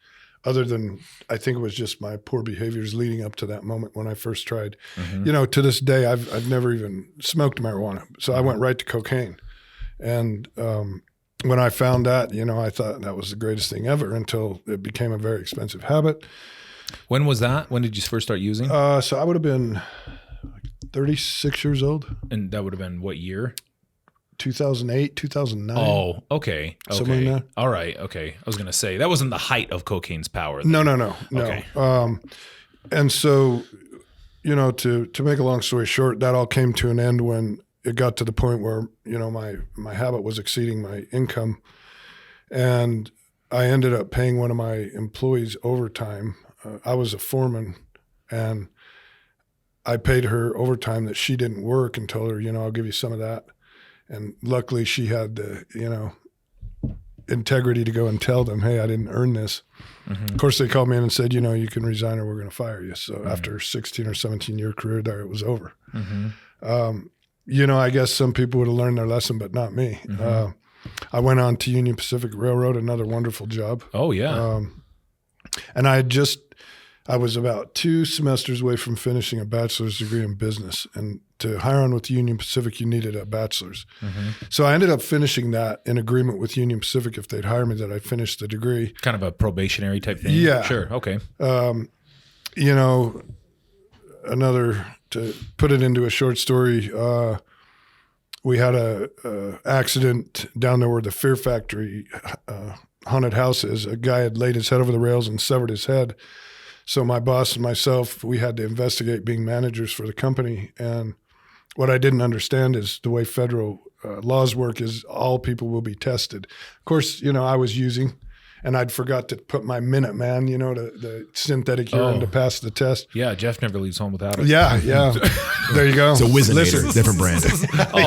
other than I think it was just my poor behaviors leading up to that moment when I first tried. To this day, I've never even smoked marijuana. So I went right to cocaine. And when I found that, I thought that was the greatest thing ever until it became a very expensive habit. When was that? When did you first start using? So I would have been 36 years old. And that would have been what year? 2008, 2009. Oh, okay. Somewhere in Okay. there. All right. Okay. I was going to say that wasn't the height of cocaine's power. Then. No. Okay. And so, to make a long story short, that all came to an end when it got to the point where, my habit was exceeding my income. And I ended up paying one of my employees overtime. I was a foreman, and I paid her overtime that she didn't work and told her, I'll give you some of that. And luckily she had the, integrity to go and tell them, hey, I didn't earn this. Of course, they called me in and said, you can resign or we're going to fire you. So after a 16 or 17-year career there, it was over. I guess some people would have learned their lesson, but not me. I went on to Union Pacific Railroad, another wonderful job. Oh, yeah. And I was about 2 semesters away from finishing a bachelor's degree in business. And to hire on with Union Pacific, you needed a bachelor's. So I ended up finishing that in agreement with Union Pacific if they'd hire me that I'd finish the degree. Kind of a probationary type thing. Yeah. Sure. Okay. Another, to put it into a short story, we had a accident down there where the Fear Factory haunted house is. A guy had laid his head over the rails and severed his head. So my boss and myself, we had to investigate being managers for the company. And what I didn't understand is the way federal laws work is all people will be tested. Of course, I was using, and I'd forgot to put my Minuteman, the synthetic urine to pass the test. Yeah, Jeff never leaves home without it. Yeah. There you go. It's a Whizzinator, different brand.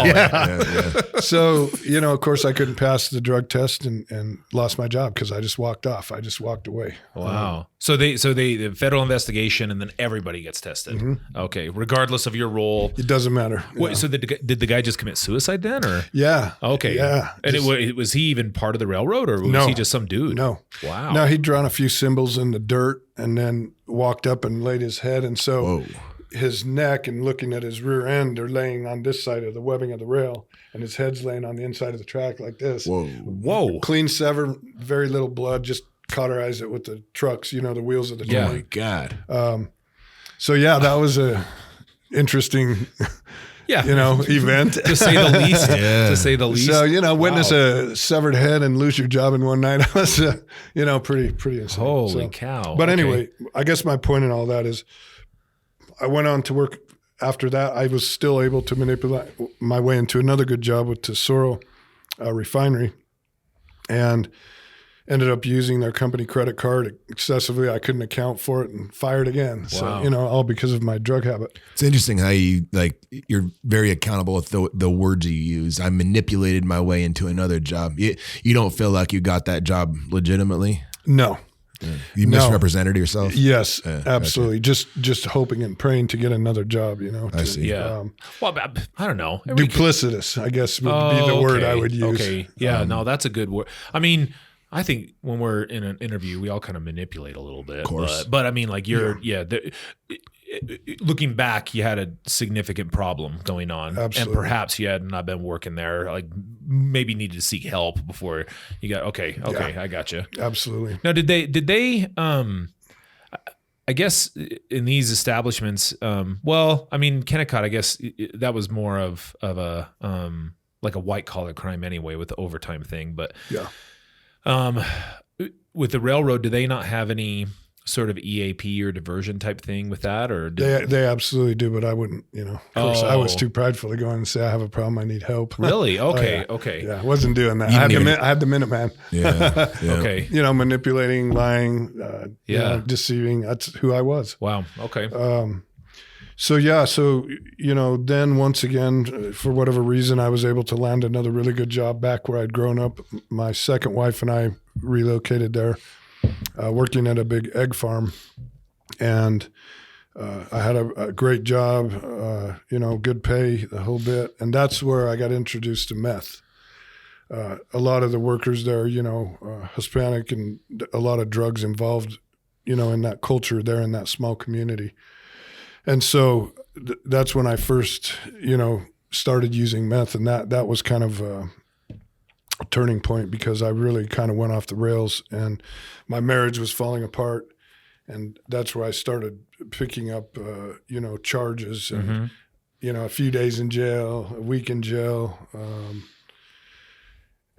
Yeah. So, of course I couldn't pass the drug test and lost my job because I just walked off. I just walked away. Wow. So the federal investigation, and then everybody gets tested. Okay, regardless of your role. It doesn't matter. Wait, so did the guy just commit suicide then, or? Yeah. Okay. Yeah. And was he even part of the railroad, or was he just some dude? No. Wow. No, he'd drawn a few symbols in the dirt and then walked up and laid his head, and so his neck and looking at his rear end are laying on this side of the webbing of the rail, and his head's laying on the inside of the track like this. Whoa. Clean sever, very little blood, just cauterized it with the trucks, the wheels of the truck. Oh my God. So yeah, that was a interesting event. To say the least. Yeah. To say the least. So, witness a severed head and lose your job in one night. I was, pretty insane. Holy cow. But anyway, I guess my point in all that is I went on to work after that. I was still able to manipulate my way into another good job with Tesoro refinery, and ended up using their company credit card excessively. I couldn't account for it and fired again. Wow. So, all because of my drug habit. It's interesting how you're very accountable with the words you use. I manipulated my way into another job. You don't feel like you got that job legitimately? No. Yeah. You misrepresented yourself? Yes, absolutely. Gotcha. Just hoping and praying to get another job, I see. Yeah. Well, I don't know. Duplicitous, I guess, would be the word I would use. Okay. Yeah, no, that's a good word. I mean, I think when we're in an interview, we all kind of manipulate a little bit. Of course. But I mean, like looking back, you had a significant problem going on. Absolutely. And perhaps you had not been working there, like maybe needed to seek help before you got, okay, I got you. Absolutely. Now, did they, I guess in these establishments, Kennecott, I guess that was more of a, like a white collar crime anyway with the overtime thing. But yeah. With the railroad, do they not have any sort of EAP or diversion type thing with that, or they absolutely do? But I wouldn't, Of course, I was too prideful to go in and say I have a problem, I need help. Really? Okay, yeah. okay. Yeah, I wasn't doing that. I had the Minuteman. Yeah. Okay. Manipulating, lying, deceiving. That's who I was. Wow. Okay. Then once again, for whatever reason, I was able to land another really good job back where I'd grown up. My second wife and I relocated there, working at a big egg farm. And I had a great job, good pay, the whole bit. And that's where I got introduced to meth. A lot of the workers there, Hispanic, and a lot of drugs involved, in that culture there in that small community. And so that's when I first, started using meth, and that was kind of a turning point because I really kind of went off the rails, and my marriage was falling apart, and that's where I started picking up, charges, and a few days in jail, a week in jail,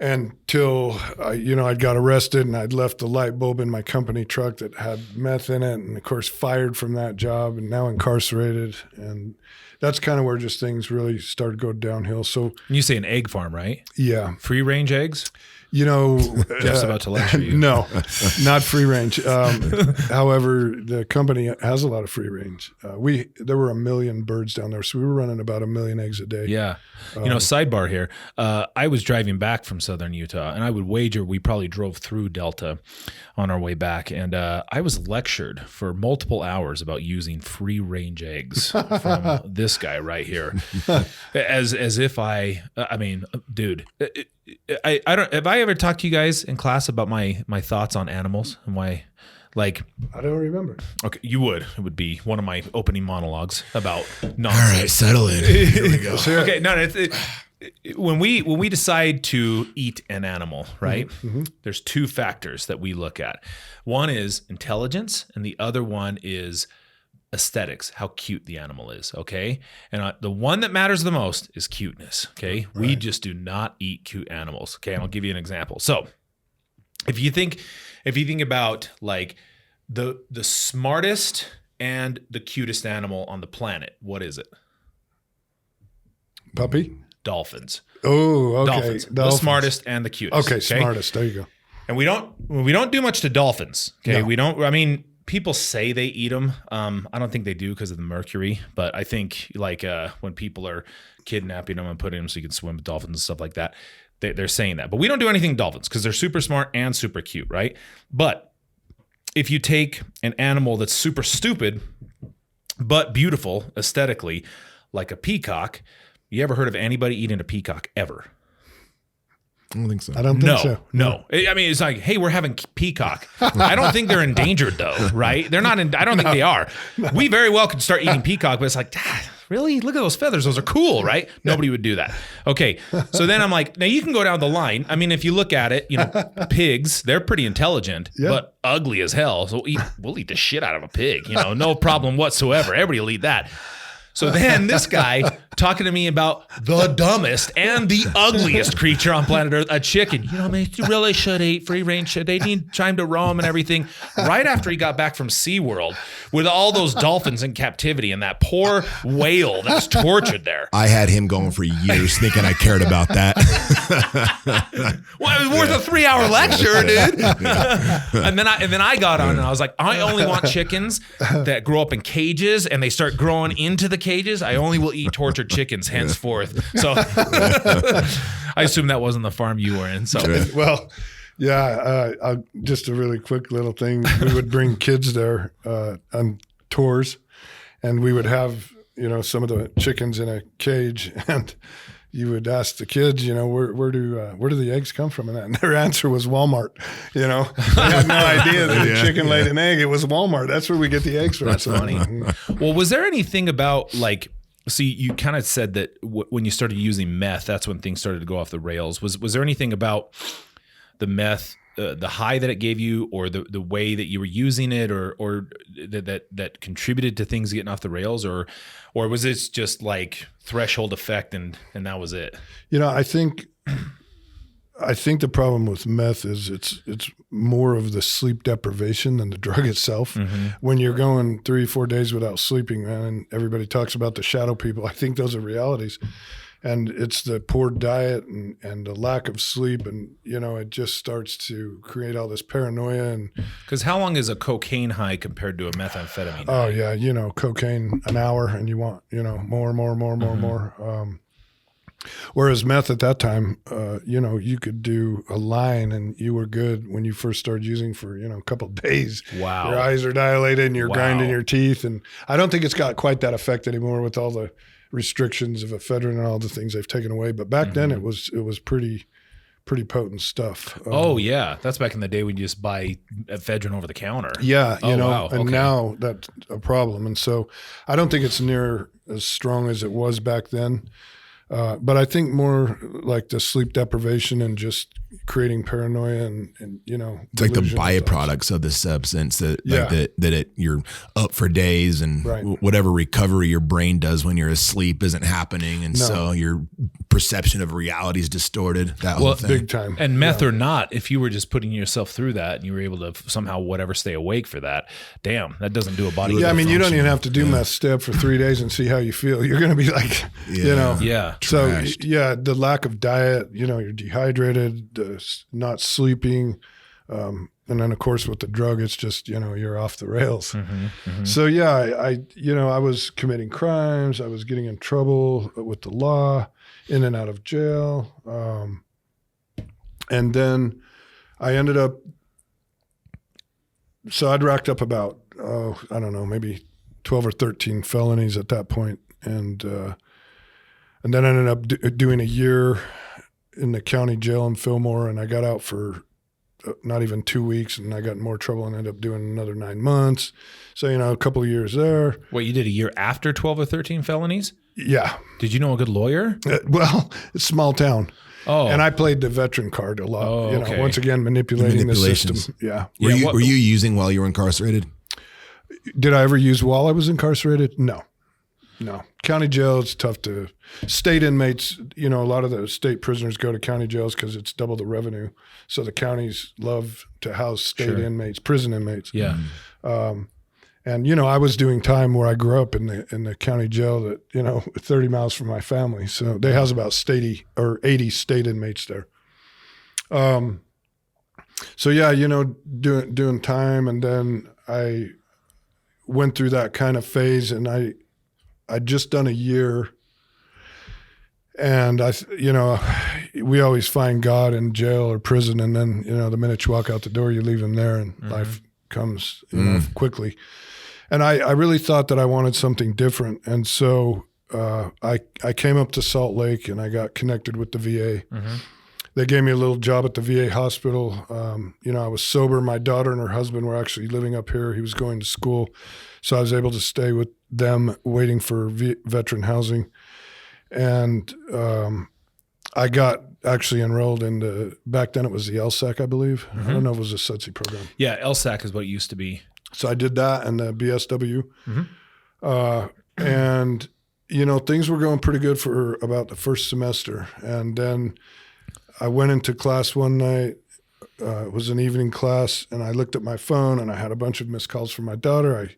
until I got arrested and I'd left the light bulb in my company truck that had meth in it, and of course fired from that job and now incarcerated. And that's kind of where just things really started going downhill. So you say an egg farm, right? Yeah. Free range eggs? Jeff's about to lecture you. No, not free range. However, the company has a lot of free range. There were 1 million birds down there, so we were running about 1 million eggs a day. Yeah. Sidebar here. I was driving back from southern Utah, and I would wager we probably drove through Delta on our way back, and I was lectured for multiple hours about using free range eggs from this guy right here, as if dude. I don't. Have I ever talked to you guys in class about my thoughts on animals and why, like? I don't remember. Okay, you would. It would be one of my opening monologues about nonsense. All right, settle in. Here we go. Okay, no. When we decide to eat an animal, right? Mm-hmm. There's two factors that we look at. One is intelligence, and the other one is aesthetics, how cute the animal is, okay? And the one that matters the most is cuteness, okay? Right. We just do not eat cute animals, okay? And I'll give you an example. So if you think about like the smartest and the cutest animal on the planet, what is it? Puppy? Dolphins. Oh, okay. Dolphins. The smartest and the cutest. Okay, smartest. There you go. And we don't do much to dolphins, okay? No. People say they eat them. I don't think they do because of the mercury, but I think like when people are kidnapping them and putting them so you can swim with dolphins and stuff like that, they're saying that. But we don't do anything to dolphins because they're super smart and super cute, right? But if you take an animal that's super stupid but beautiful aesthetically, like a peacock, you ever heard of anybody eating a peacock ever? I don't think so. I don't think so. No. I mean, it's like, hey, we're having peacock. I don't think they're endangered though, right? They're not. I don't think they are. No. We very well could start eating peacock, but it's like, really? Look at those feathers. Those are cool, right? Yeah. Nobody would do that. Okay. So then I'm like, now you can go down the line. I mean, if you look at it, pigs, they're pretty intelligent, but ugly as hell. So we'll eat the shit out of a pig, no problem whatsoever. Everybody will eat that. So then this guy talking to me about the dumbest and the ugliest creature on planet Earth, a chicken. You know, man, you really should eat free range. They need time to roam and everything. Right after he got back from SeaWorld with all those dolphins in captivity and that poor whale that was tortured there. I had him going for years thinking I cared about that. Well, it was worth a 3-hour lecture, dude. And then I got on and I was like, I only want chickens that grow up in cages and they start growing into the cages. I only will eat tortured chickens henceforth. So I assume that wasn't the farm you were in. So well, yeah, just a really quick little thing. We would bring kids there on tours, and we would have, you know, some of the chickens in a cage, and you would ask the kids, you know, where do the eggs come from? And their answer was Walmart. You know, they had no idea that a chicken laid an egg. It was Walmart. That's where we get the eggs from. That's funny. Well, was there anything about like, see, you kind of said that when you started using meth, that's when things started to go off the rails. Was there anything about the meth, the high that it gave you, or the way that you were using it, or that contributed to things getting off the rails, or was it just like threshold effect and that was it? You know, I think the problem with meth is it's more of the sleep deprivation than the drug itself. Mm-hmm. When you're going 3-4 days without sleeping, man, and everybody talks about the shadow people, I think those are realities. And it's the poor diet and the lack of sleep, and you know, it just starts to create all this paranoia. And because how long is a cocaine high compared to a methamphetamine high? Oh yeah, you know, cocaine an hour, and you want, you know, more. Whereas meth at that time, you know, you could do a line and you were good when you first started using for, you know, a couple of days. Wow. Your eyes are dilated and you're grinding your teeth, and I don't think it's got quite that effect anymore with all the restrictions of ephedrine and all the things they've taken away. But back then it was pretty potent stuff. Oh yeah. That's back in the day when you just buy ephedrine over the counter. Yeah. You know, wow. And now that's a problem. And so I don't think it's near as strong as it was back then. But I think more like the sleep deprivation and just creating paranoia and you know, it's like the byproducts of the substance that you're up for days, and whatever recovery your brain does when you're asleep isn't happening, and so your perception of reality is distorted. That whole thing, big time. And meth or not, if you were just putting yourself through that and you were able to somehow stay awake for that, damn, that doesn't do a body. Yeah, I mean, you don't even have to do meth step for 3 days and see how you feel. You're going to be like, you know, trashed. So yeah, the lack of diet, you know, you're dehydrated, not sleeping, and then of course with the drug, it's just, you know, you're off the rails. Mm-hmm, mm-hmm. So yeah, I was committing crimes, I was getting in trouble with the law, in and out of jail, and then I ended up. So I'd racked up about I don't know, maybe 12 or 13 felonies at that point, and then I ended up doing a year in the county jail in Fillmore, and I got out for not even 2 weeks, and I got in more trouble and ended up doing another 9 months. So, you know, a couple of years there. Wait, you did a year after 12 or 13 felonies? Yeah. Did you know a good lawyer? Well, it's a small town. Oh. And I played the veteran card a lot. Oh, you know, once again, manipulating the system. Yeah. Were you using while you were incarcerated? Did I ever use while I was incarcerated? No. County jail, it's tough to. State inmates, you know, a lot of the state prisoners go to county jails because it's double the revenue. So the counties love to house state inmates, prison inmates. Yeah. And, you know, I was doing time where I grew up in the county jail that, you know, 30 miles from my family. So they house about 80 state inmates there. So yeah, you know, doing time, and then I went through that kind of phase, and I'd just done a year, and you know, we always find God in jail or prison, and then, you know, the minute you walk out the door, you leave him there, and life comes, you know, quickly. And I really thought that I wanted something different, and so I came up to Salt Lake, and I got connected with the VA. Mm-hmm. They gave me a little job at the VA hospital. You know, I was sober. My daughter and her husband were actually living up here. He was going to school, so I was able to stay with them waiting for veteran housing. And I got actually enrolled in back then it was the LSAC, I believe. Mm-hmm. I don't know if it was a SUTSI program. Yeah, LSAC is what it used to be. So I did that and the BSW. Mm-hmm. And, things were going pretty good for about the first semester. And then I went into class one night. It was an evening class, and I looked at my phone, and I had a bunch of missed calls from my daughter. I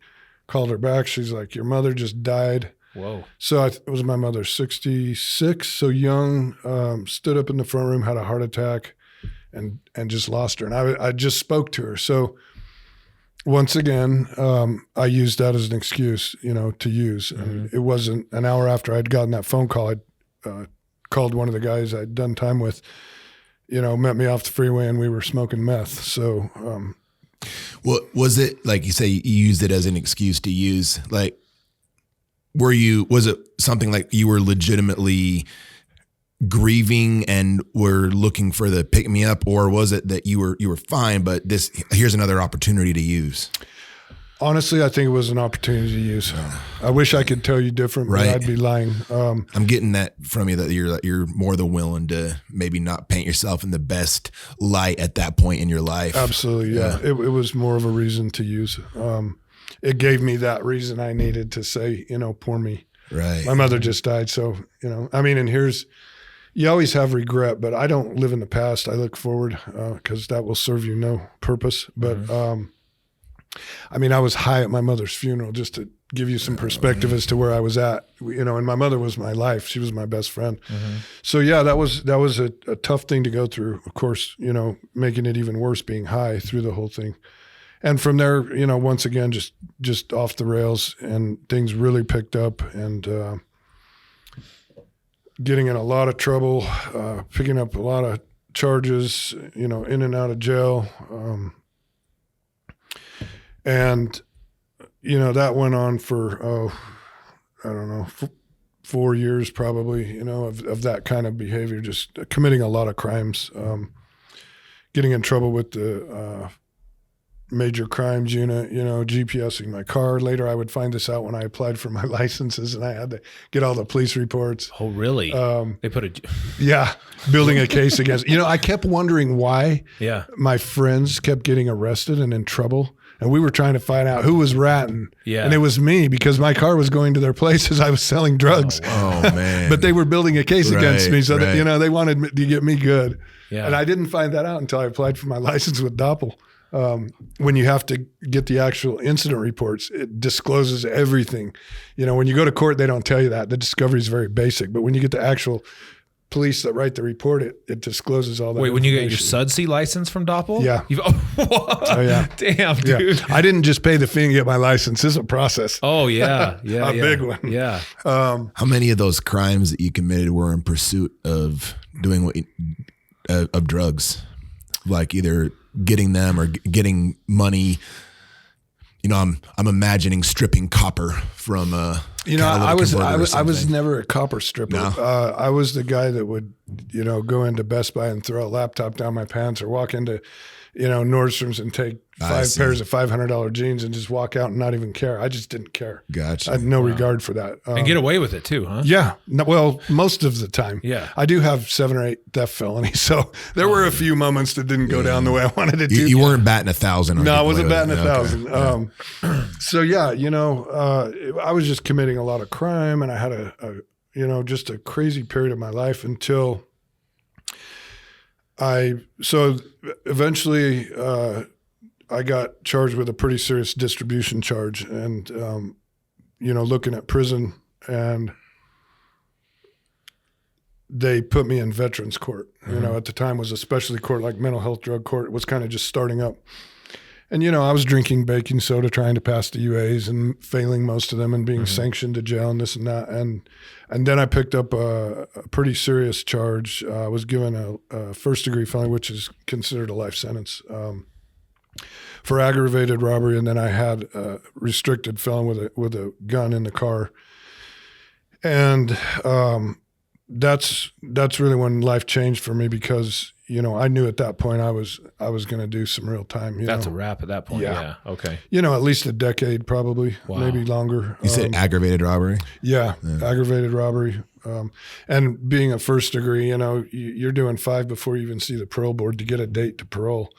called her back. She's like, "Your mother just died." Whoa. So it was my mother, 66, so young, stood up in the front room, had a heart attack, and just lost her. And I just spoke to her. So once again, I used that as an excuse, to use. Mm-hmm. And it wasn't an hour after I'd gotten that phone call, I'd called one of the guys I'd done time with, met me off the freeway, and we were smoking meth. So, well, was it, like you say, you used it as an excuse to use, like, was it something like you were legitimately grieving and were looking for the pick me up, or was it that you were fine, but here's another opportunity to use? Honestly, I think it was an opportunity to use. I wish I could tell you different, but I'd be lying. I'm getting that from you, that you're more than willing to maybe not paint yourself in the best light at that point in your life. Absolutely, yeah. It was more of a reason to use. It gave me that reason I needed to say, poor me. Right. My mother just died, so, and you always have regret, but I don't live in the past. I look forward, because that will serve you no purpose. But, I was high at my mother's funeral, just to give you some perspective as to where I was at, and my mother was my life. She was my best friend. Mm-hmm. So yeah, that was a tough thing to go through. Of course, making it even worse being high through the whole thing. And from there, once again, just off the rails, and things really picked up, and getting in a lot of trouble, picking up a lot of charges, in and out of jail. And, that went on for, I don't know, 4 years probably, of that kind of behavior, just committing a lot of crimes, getting in trouble with the major crimes unit, GPSing my car. Later, I would find this out when I applied for my licenses, and I had to get all the police reports. Oh, really? They put building a case against, I kept wondering why my friends kept getting arrested and in trouble. And we were trying to find out who was ratting. Yeah. And it was me, because my car was going to their places. I was selling drugs. Oh man. But they were building a case against me. So that, they wanted to get me good. Yeah. And I didn't find that out until I applied for my license with Doppel. When you have to get the actual incident reports, it discloses everything. When you go to court, they don't tell you that. The discovery is very basic. But when you get the actual police that write the report, it discloses all that. Wait, when you get your SUDC license from Doppel? Yeah. Oh, yeah. Damn, dude. Yeah. I didn't just pay the fee and get my license. It's a process. Oh, yeah. Yeah. A big one. Yeah. How many of those crimes that you committed were in pursuit of doing of drugs? Like either getting them or getting money? I'm imagining stripping copper from I was never a copper stripper. No? I was the guy that would, go into Best Buy and throw a laptop down my pants, or walk into, Nordstrom's and take 5 pairs of $500 jeans and just walk out and not even care. I just didn't care. Gotcha. I had no regard for that. And get away with it too, huh? Yeah. Well, most of the time. Yeah. I do have 7 or 8 theft felonies, so there were a few moments that didn't go down the way I wanted it to. You weren't batting 1,000. No, I wasn't batting 1,000. Okay. So yeah, I was just committing a lot of crime, and I had just a crazy period of my life until eventually I got charged with a pretty serious distribution charge, and looking at prison, and they put me in veterans court. Mm-hmm. At the time was a specialty court, like mental health drug court. It was kind of just starting up. And, I was drinking baking soda, trying to pass the UAs and failing most of them, and being sanctioned to jail and this and that. And then I picked up a pretty serious charge. I was given a first-degree felony, which is considered a life sentence, for aggravated robbery. And then I had a restricted felon with a gun in the car. And that's really when life changed for me, because I knew at that point I was going to do some real time. That's a wrap at that point. Yeah. Okay. At least a decade, probably. Wow. Maybe longer. You said aggravated robbery? Yeah, aggravated robbery. And being a first degree, you're doing 5 before you even see the parole board to get a date to parole.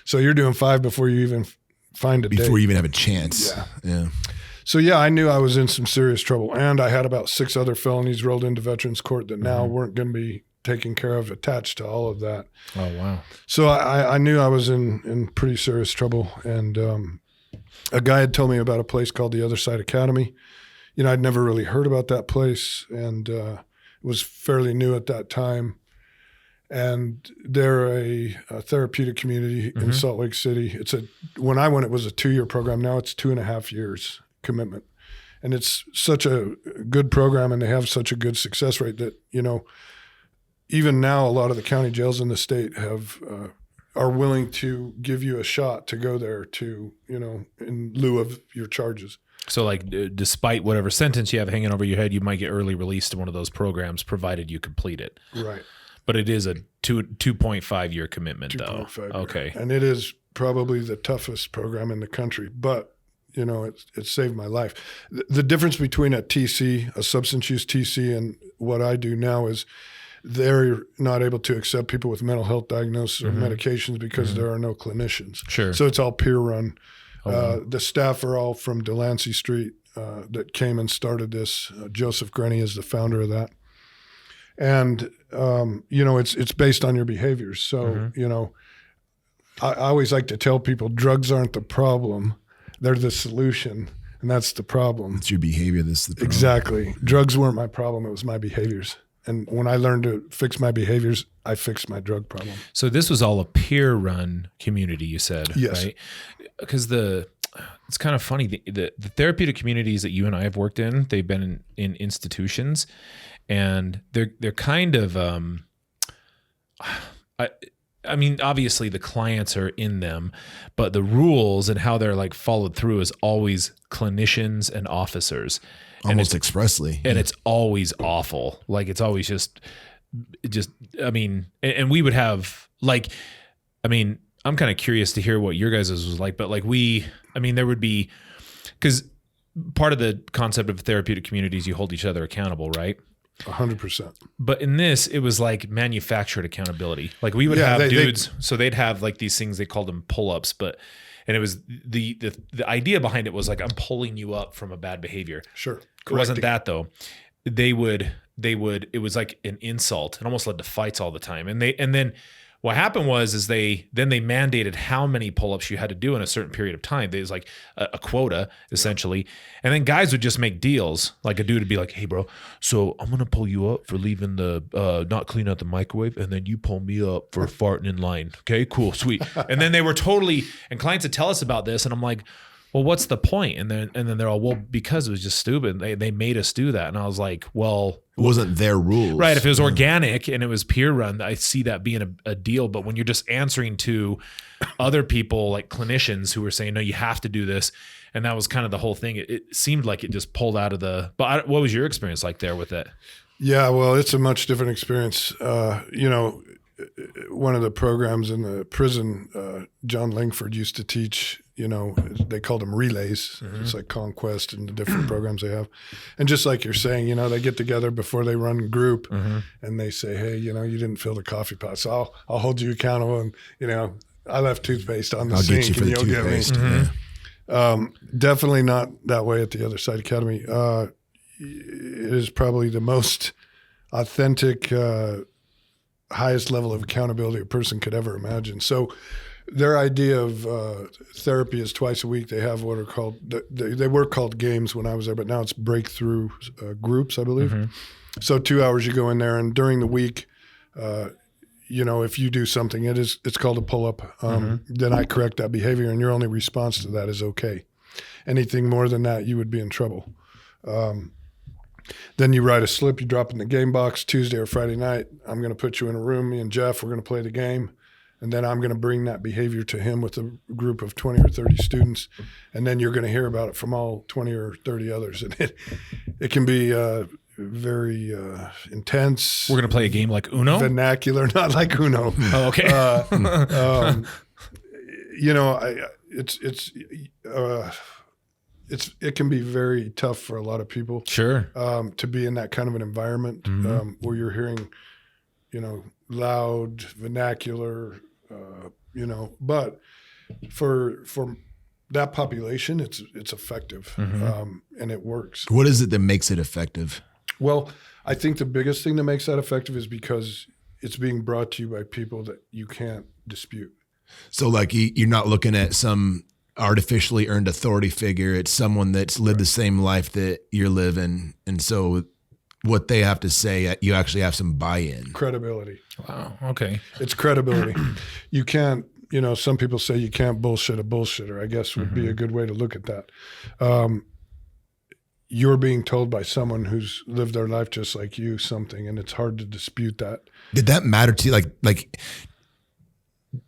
So you're doing 5 before you even find a date. Before you even have a chance. Yeah. So yeah, I knew I was in some serious trouble, and I had about 6 other felonies rolled into Veterans Court that now weren't going to be taken care of, attached to all of that. Oh, wow. So I knew I was in pretty serious trouble. And a guy had told me about a place called the Other Side Academy. You know, I'd never really heard about that place, and it was fairly new at that time. And they're a therapeutic community in Salt Lake City. When I went, it was a 2-year program. Now it's 2.5 years commitment. And it's such a good program, and they have such a good success rate that, you know, even now, a lot of the county jails in the state are willing to give you a shot to go there to, you know, in lieu of your charges. So, like, despite whatever sentence you have hanging over your head, you might get early released to one of those programs, provided you complete it. Right. But it is a 2.5 year commitment, though. 2.5 Okay. And it is probably the toughest program in the country, but, you know, it saved my life. The difference between a TC, a substance use TC, and what I do now is they're not able to accept people with mental health diagnosis or medications because there are no clinicians. Sure. So it's all peer run. Oh, wow. The staff are all from Delancey Street that came and started this. Joseph Grenny is the founder of that. And, you know, it's based on your behaviors. So, you know, I always like to tell people drugs aren't the problem. They're the solution. And that's the problem. It's your behavior that's the problem. Exactly. Drugs weren't my problem. It was my behaviors. And when I learned to fix my behaviors, I fixed my drug problem. So this was all a peer-run community, you said, yes. Right? Because it's kind of funny. The therapeutic communities that you and I have worked in, they've been in institutions, and they're kind of, I mean, obviously the clients are in them, but the rules and how they're like followed through is always clinicians and officers. Almost expressly. And it's always awful. Like, it's always just, I mean, and we would have, like, I mean, I'm kind of curious to hear what your guys' was like, but like there would be, because part of the concept of therapeutic communities, you hold each other accountable, right? 100%. But in this, it was like manufactured accountability. Like, we would have dudes, so they'd have like these things, they called them pull-ups, and it was the idea behind it was like, I'm pulling you up from a bad behavior. Sure. It wasn't that though. They would, it was like an insult. It almost led to fights all the time. And then what happened was they mandated how many pull-ups you had to do in a certain period of time. There was like a quota essentially. And then guys would just make deals. Like, a dude would be like, hey bro, so I'm going to pull you up for leaving not clean out the microwave. And then you pull me up for farting in line. Okay, cool, sweet. And then they were and clients would tell us about this. And I'm like, well, what's the point? And then they're all, well, because it was just stupid. They made us do that. And I was like, well, it wasn't their rules. Right. If it was organic and it was peer run, I see that being a deal. But when you're just answering to other people, like clinicians who were saying, no, you have to do this. And that was kind of the whole thing. It seemed like it just pulled out of but what was your experience like there with it? Yeah, well, it's a much different experience. You know, one of the programs in the prison, John Langford used to teach, you know, they called them relays. It's like Conquest and the different programs they have. And just like you're saying, you know, they get together before they run group and they say, hey, you know, you didn't fill the coffee pot, so I'll hold you accountable. And, you know, I left toothpaste on the sink and you'll get me. Definitely not that way at the Other Side Academy. It is probably the most authentic, highest level of accountability a person could ever imagine. So their idea of therapy is twice a week. They have what are called, they were called games when I was there, but now it's breakthrough groups, I believe. So 2 hours you go in there, and during the week, you know, if you do something, it's called a pull-up. Then I correct that behavior, and your only response to that is okay. Anything more than that, you would be in trouble. Then you write a slip, you drop in the game box Tuesday or Friday night. I'm going to put you in a room, me and Jeff, we're going to play the game. And then I'm going to bring that behavior to him with a group of 20 or 30 students. And then you're going to hear about it from all 20 or 30 others. And it can be very intense. We're going to play a game like Uno? Vernacular, not like Uno. Oh, okay. You know, it can be very tough for a lot of people. Sure. To be in that kind of an environment where you're hearing, you know, loud vernacular, you know, but for that population, it's effective, and it works. What is it that makes it effective? Well, I think the biggest thing that makes that effective is because it's being brought to you by people that you can't dispute. So like you're not looking at some artificially earned authority figure. It's someone that's lived the same life that you're living. And so what they have to say, you actually have some buy-in. Credibility. Wow. Okay. It's credibility. You can't, some people say you can't bullshit a bullshitter, I guess would be a good way to look at that. You're being told by someone who's lived their life just like you something, and it's hard to dispute that. Did that matter to you? Like,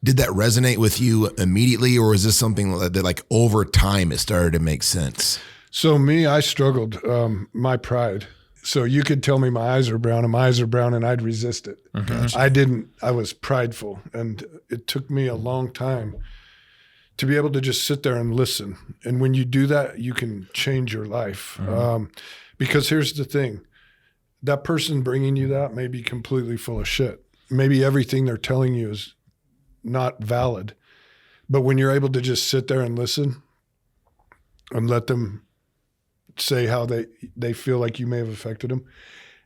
did that resonate with you immediately, or is this something that like over time it started to make sense? So me, I struggled, my pride. So you could tell me my eyes are brown and I'd resist it. Gotcha. I was prideful, and it took me a long time to be able to just sit there and listen. And when you do that, you can change your life. Because here's the thing, that person bringing you that may be completely full of shit. Maybe everything they're telling you is not valid. But when you're able to just sit there and listen and let them say how they feel like you may have affected them,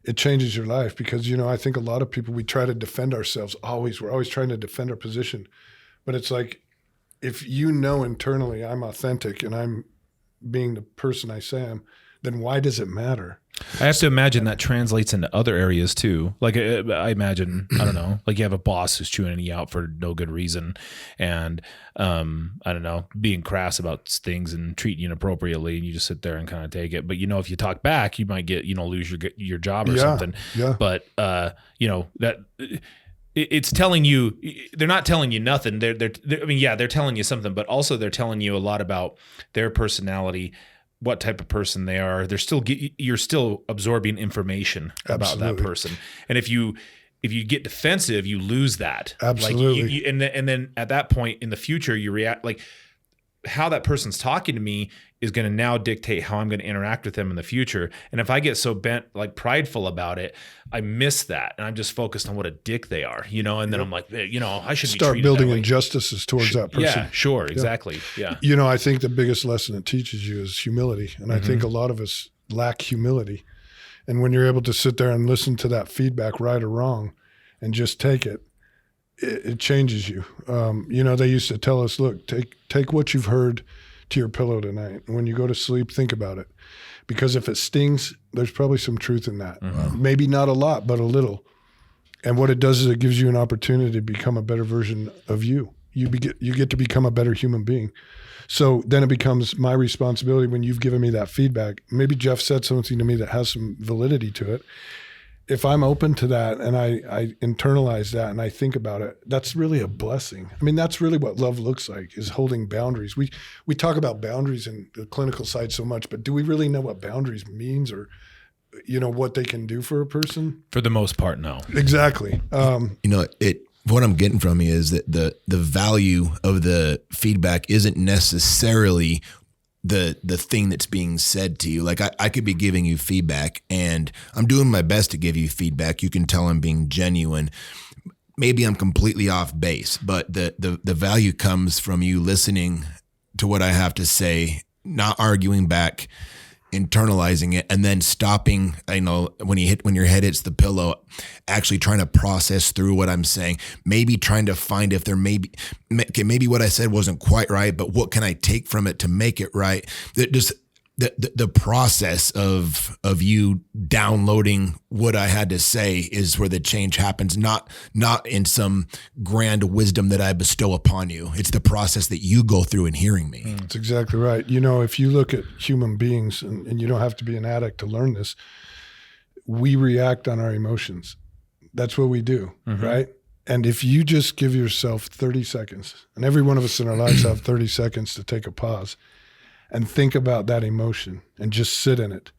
it changes your life. Because, I think a lot of people, we try to defend ourselves always. We're always trying to defend our position. But it's like, if internally I'm authentic and I'm being the person I say I am, then why does it matter? I have to imagine that translates into other areas too. Like I imagine, I don't know, like you have a boss who's chewing you out for no good reason, and I don't know, being crass about things and treating you inappropriately, and you just sit there and kind of take it. But if you talk back, you might get lose your job or something. Yeah. But that. It's telling you, they're not telling you nothing. They're telling you something, but also they're telling you a lot about their personality, what type of person they are. You're still absorbing information about that person. And if you get defensive, you lose that. Absolutely. And then at that point in the future, you react like how that person's talking to me is going to now dictate how I'm going to interact with them in the future. And if I get so prideful about it, I miss that. And I'm just focused on what a dick they are, and then I'm like, I should start building injustices towards that person. Yeah, sure. Exactly. Yeah. I think the biggest lesson it teaches you is humility. And I think a lot of us lack humility. And when you're able to sit there and listen to that feedback, right or wrong, and just take it, it changes you. They used to tell us, look, take what you've heard to your pillow tonight. And when you go to sleep, think about it. Because if it stings, there's probably some truth in that. Maybe not a lot, but a little. And what it does is it gives you an opportunity to become a better version of you. You get to become a better human being. So then it becomes my responsibility when you've given me that feedback. Maybe Jeff said something to me that has some validity to it. If I'm open to that and I internalize that and I think about it, that's really a blessing. I mean, that's really what love looks like, is holding boundaries. We talk about boundaries in the clinical side so much, but do we really know what boundaries means, or, what they can do for a person? For the most part, no. Exactly. What I'm getting from you is that the value of the feedback isn't necessarily the thing that's being said to you. Like I could be giving you feedback and I'm doing my best to give you feedback. You can tell I'm being genuine. Maybe I'm completely off base, but the value comes from you listening to what I have to say, not arguing back, internalizing it, and then stopping, when your head hits the pillow, actually trying to process through what I'm saying, maybe trying to find if there maybe what I said wasn't quite right, but what can I take from it to make it right? That just the process of you downloading what I had to say is where the change happens, not in some grand wisdom that I bestow upon you. It's the process that you go through in hearing me. That's exactly right. If you look at human beings, and you don't have to be an addict to learn this, we react on our emotions. That's what we do, right? And if you just give yourself 30 seconds, and every one of us in our lives have 30 seconds to take a pause and think about that emotion and just sit in it,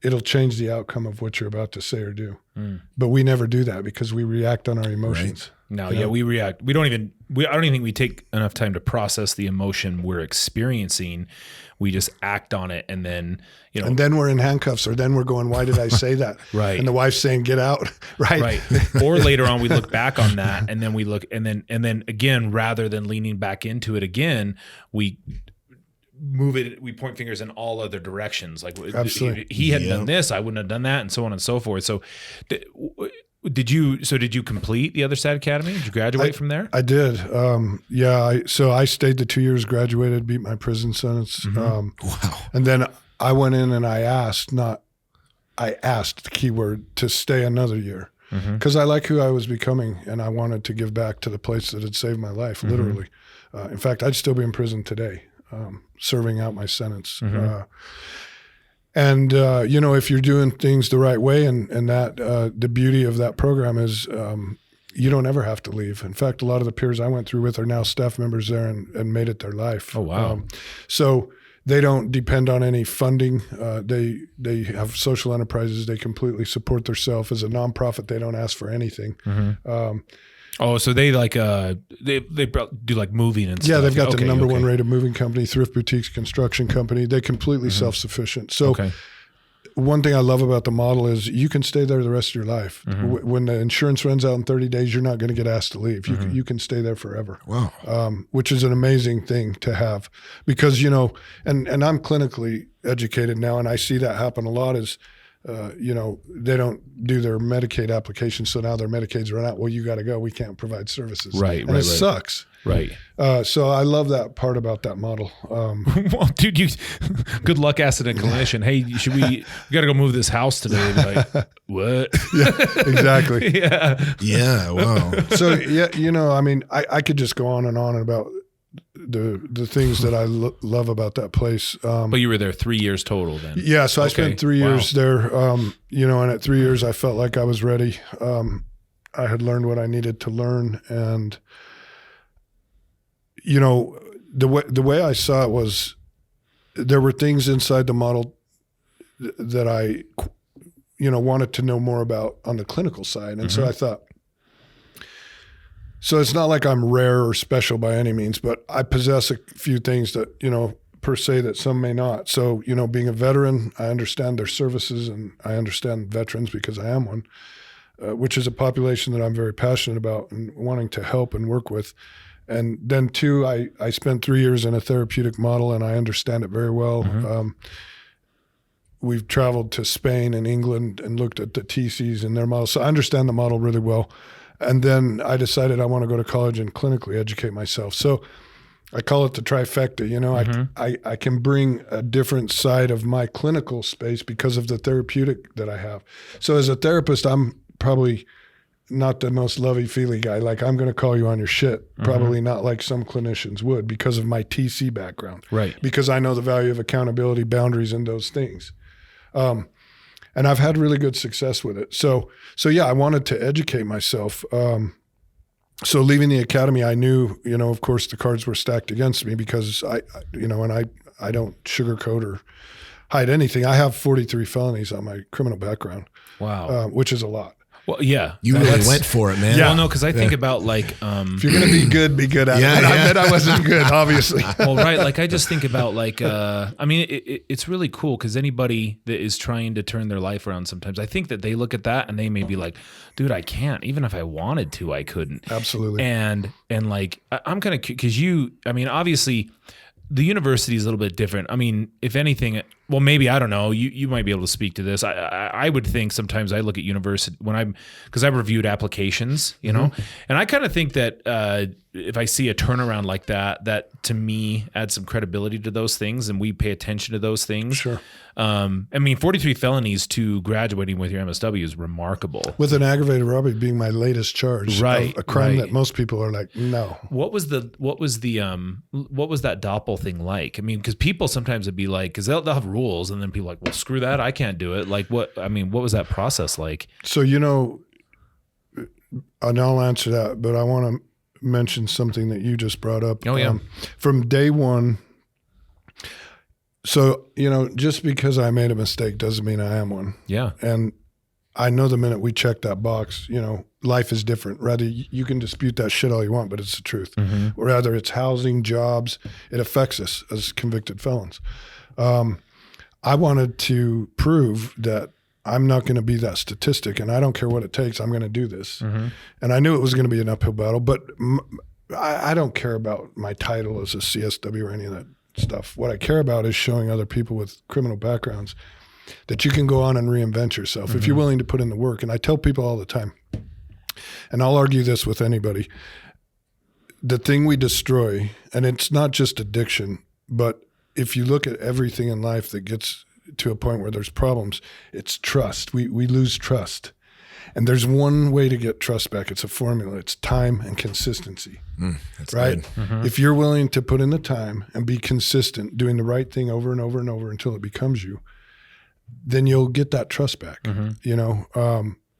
it'll change the outcome of what you're about to say or do. But we never do that because we react on our emotions. Right. No, we react. I don't even think we take enough time to process the emotion we're experiencing. We just act on it, and then and then we're in handcuffs, or then we're going, why did I say that? Right. And the wife's saying, get out. Right. Or later on we look back on that, and then we look, and then again, rather than leaning back into it again, we we point fingers in all other directions. Like Absolutely. he hadn't done this, I wouldn't have done that, and so on and so forth. So did you complete the Other Side Academy? Did you graduate from there? I did. So I stayed the 2 years, graduated, beat my prison sentence. Wow. And then I went in and I asked the keyword, to stay another year. Because I like who I was becoming, and I wanted to give back to the place that had saved my life, literally. In fact, I'd still be in prison today, serving out my sentence. If you're doing things the right way, and that the beauty of that program is you don't ever have to leave. In fact, a lot of the peers I went through with are now staff members there and made it their life. Oh, wow. So they don't depend on any funding. They have social enterprises. They completely support themselves. As a nonprofit, they don't ask for anything. So they they do like moving and stuff. Yeah, they've got the number one rated moving company, Thrift Boutiques construction company. They're completely self-sufficient. So one thing I love about the model is you can stay there the rest of your life. When the insurance runs out in 30 days, you're not going to get asked to leave. You can stay there forever. Wow. Which is an amazing thing to have, because, and I'm clinically educated now, and I see that happen a lot is, they don't do their Medicaid application. So now their Medicaid's run out. Well, you got to go. We can't provide services. Right. And it sucks. Right. So I love that part about that model. Well, dude, good luck asking a clinician, hey, we got to go move this house today. Like, what? Yeah, exactly. Yeah. Wow. So, I could just go on and on about the things that I love about that place. But you were there 3 years total then? Yeah. So I spent 3 years there, and at 3 years I felt like I was ready. I had learned what I needed to learn. And, the way I saw it was there were things inside the model that I, wanted to know more about on the clinical side. And so I thought, so it's not like I'm rare or special by any means, but I possess a few things that, per se, that some may not. So, being a veteran, I understand their services, and I understand veterans because I am one, which is a population that I'm very passionate about and wanting to help and work with. And then two, I spent 3 years in a therapeutic model, and I understand it very well. We've traveled to Spain and England and looked at the TCs and their models. So I understand the model really well. And then I decided I want to go to college and clinically educate myself. So I call it the trifecta. I can bring a different side of my clinical space because of the therapeutic that I have. So as a therapist, I'm probably not the most lovey-feely guy. Like, I'm going to call you on your shit. Probably not like some clinicians would because of my TC background. Right. Because I know the value of accountability, boundaries, and those things. And I've had really good success with it. So yeah, I wanted to educate myself. So leaving the academy, I knew, of course the cards were stacked against me because I don't sugarcoat or hide anything. I have 43 felonies on my criminal background. Wow. Which is a lot. Well, yeah. You really went for it, man. Yeah. Well, no, because I think about like... if you're going to be good at it. And I bet I wasn't good, obviously. Well, right. Like, I just think about like... it's really cool because anybody that is trying to turn their life around sometimes, I think that they look at that and they may be like, dude, I can't. Even if I wanted to, I couldn't. Absolutely. And like, I'm kind of... Because obviously... The university is a little bit different. I mean, if anything, well, maybe, I don't know. You might be able to speak to this. I would think sometimes I look at university because I've reviewed applications, and I kind of think that if I see a turnaround like that to me adds some credibility to those things, and we pay attention to those things. Sure. 43 felonies to graduating with your MSW is remarkable. With an aggravated robbery being my latest charge, right? A crime that most people are like, no. What was that Doppel thing like? I mean, because people sometimes would be like, because they'll have rules, and then people are like, well, screw that, I can't do it. Like, what was that process like? So and I'll answer that, but I want to mention something that you just brought up. Oh yeah. From day one. So, just because I made a mistake doesn't mean I am one. Yeah. And I know the minute we check that box, life is different. Rather, you can dispute that shit all you want, but it's the truth. Rather, it's housing, jobs. It affects us as convicted felons. I wanted to prove that I'm not going to be that statistic, and I don't care what it takes. I'm going to do this. And I knew it was going to be an uphill battle, but I don't care about my title as a CSW or any of that stuff. What I care about is showing other people with criminal backgrounds that you can go on and reinvent yourself if you're willing to put in the work. And I tell people all the time, and I'll argue this with anybody, the thing we destroy, and it's not just addiction, but if you look at everything in life that gets to a point where there's problems, it's trust. We lose trust. And there's one way to get trust back. It's a formula. It's time and consistency, that's right? good. Mm-hmm. If you're willing to put in the time and be consistent, doing the right thing over and over and over until it becomes you, then you'll get that trust back, you know?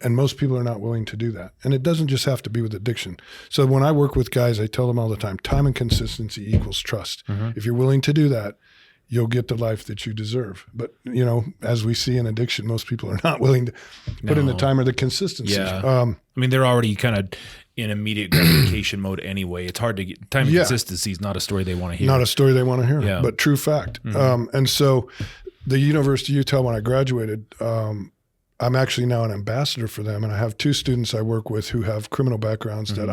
And most people are not willing to do that. And it doesn't just have to be with addiction. So when I work with guys, I tell them all the time, time and consistency equals trust. If you're willing to do that, you'll get the life that you deserve. But, you know, as we see in addiction, most people are not willing to put in the time or the consistency. Yeah. I mean, they're already kind of in immediate gratification mode anyway. It's hard to get time and consistency is not a story they want to hear. Not a story they want to hear, but true fact. And so the University of Utah, when I graduated, I'm actually now an ambassador for them. And I have 2 students I work with who have criminal backgrounds that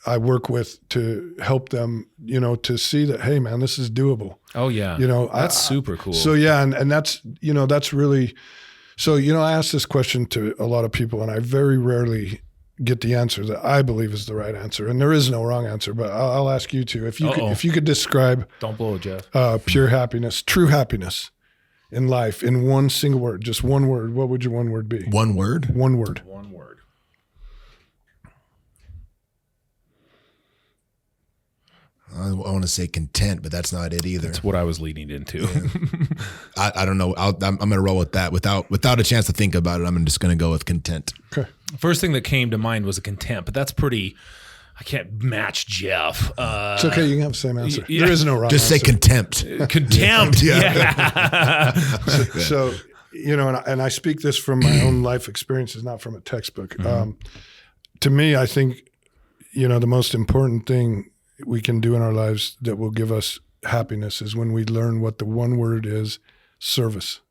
I work with to help them, you know, to see that, hey man, this is doable. Oh yeah. You know, that's super cool. So yeah. And that's, you know, that's really, so, you know, I ask this question to a lot of people and I very rarely get the answer that I believe is the right answer. And there is no wrong answer, but I'll ask you to, if you could describe, don't blow it, Jeff, pure happiness, true happiness in life in one single word, just one word, what would your one word be? One word? One word. One word. I want to say content, but that's not it either. That's what I was leading into. Yeah. I don't know. I'm going to roll with that without a chance to think about it. I'm just going to go with content. Okay. First thing that came to mind was a content, but that's pretty. I can't match Jeff. It's okay. You can have the same answer. Yeah. There is no wrong Just answer. say contempt. Contempt. Yeah. So, you know, and I speak this from my own life experiences, not from a textbook. To me, I think, you know, the most important thing we can do in our lives that will give us happiness is when we learn what the one word is: service.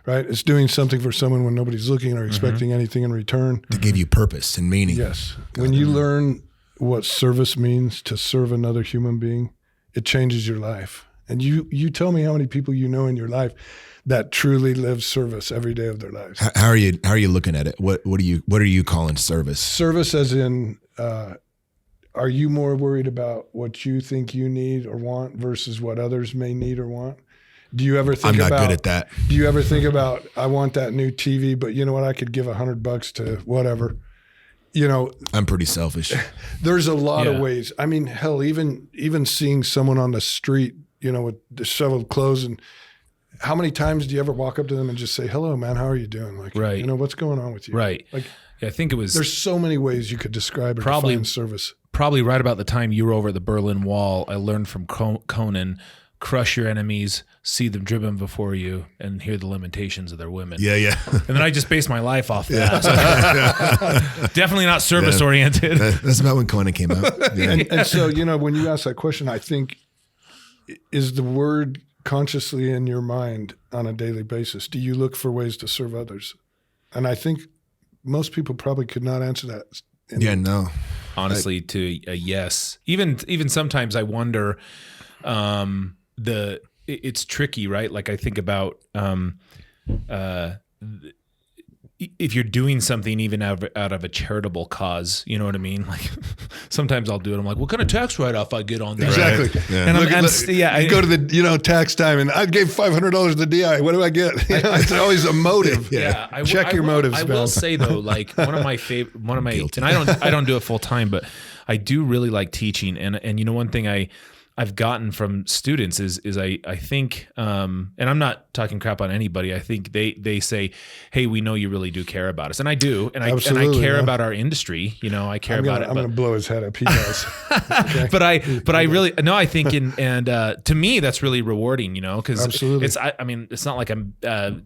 Right? It's doing something for someone when nobody's looking or expecting anything in return. To give you purpose and meaning. Yes. When you learn what service means, to serve another human being, it changes your life. And you tell me how many people you know in your life that truly live service every day of their lives. How are you looking at it? What are you calling service? Service as in, are you more worried about what you think you need or want versus what others may need or want? Do you ever think I'm not good at that. Do you ever think about, I want that new TV, but you know what? I could give $100 to whatever. You know, I'm pretty selfish. There's a lot of ways. I mean, hell, even seeing someone on the street, you know, with disheveled clothes, and how many times do you ever walk up to them and just say, "Hello, man, how are you doing?" Like, right. You know, what's going on with you? Right. Like, yeah, I think it was. There's so many ways you could describe or define service. Probably right about the time you were over at the Berlin Wall, I learned from Conan, crush your enemies, see them driven before you, and hear the lamentations of their women. Yeah. And then I just based my life off that. So definitely not service oriented. That's about when Conan came out. Yeah. And so, you know, when you ask that question, I think, is the word consciously in your mind on a daily basis? Do you look for ways to serve others? And I think most people probably could not answer that. No. Honestly, to a yes. Even sometimes I wonder, it's tricky, right? Like I think about if you're doing something even out of a charitable cause, you know what I mean? Like sometimes I'll do it. I'm like, what kind of tax write-off I get on that? Exactly. Right. Yeah. And I go to the tax time and I gave $500 to DI. What do I get? It's always a motive. Yeah. Check your motives. I will say though, like one of my, Guilty. and I don't do it full time, but I do really like teaching. And you know, one thing I've gotten from students is I think, and I'm not talking crap on anybody. I think they say, "Hey, we know you really do care about us," and I do, and I care about our industry. You know, I care about it. I'm going to blow his head up. He does. Okay. But I really no. I think and to me that's really rewarding. You know, because it's I mean it's not like I'm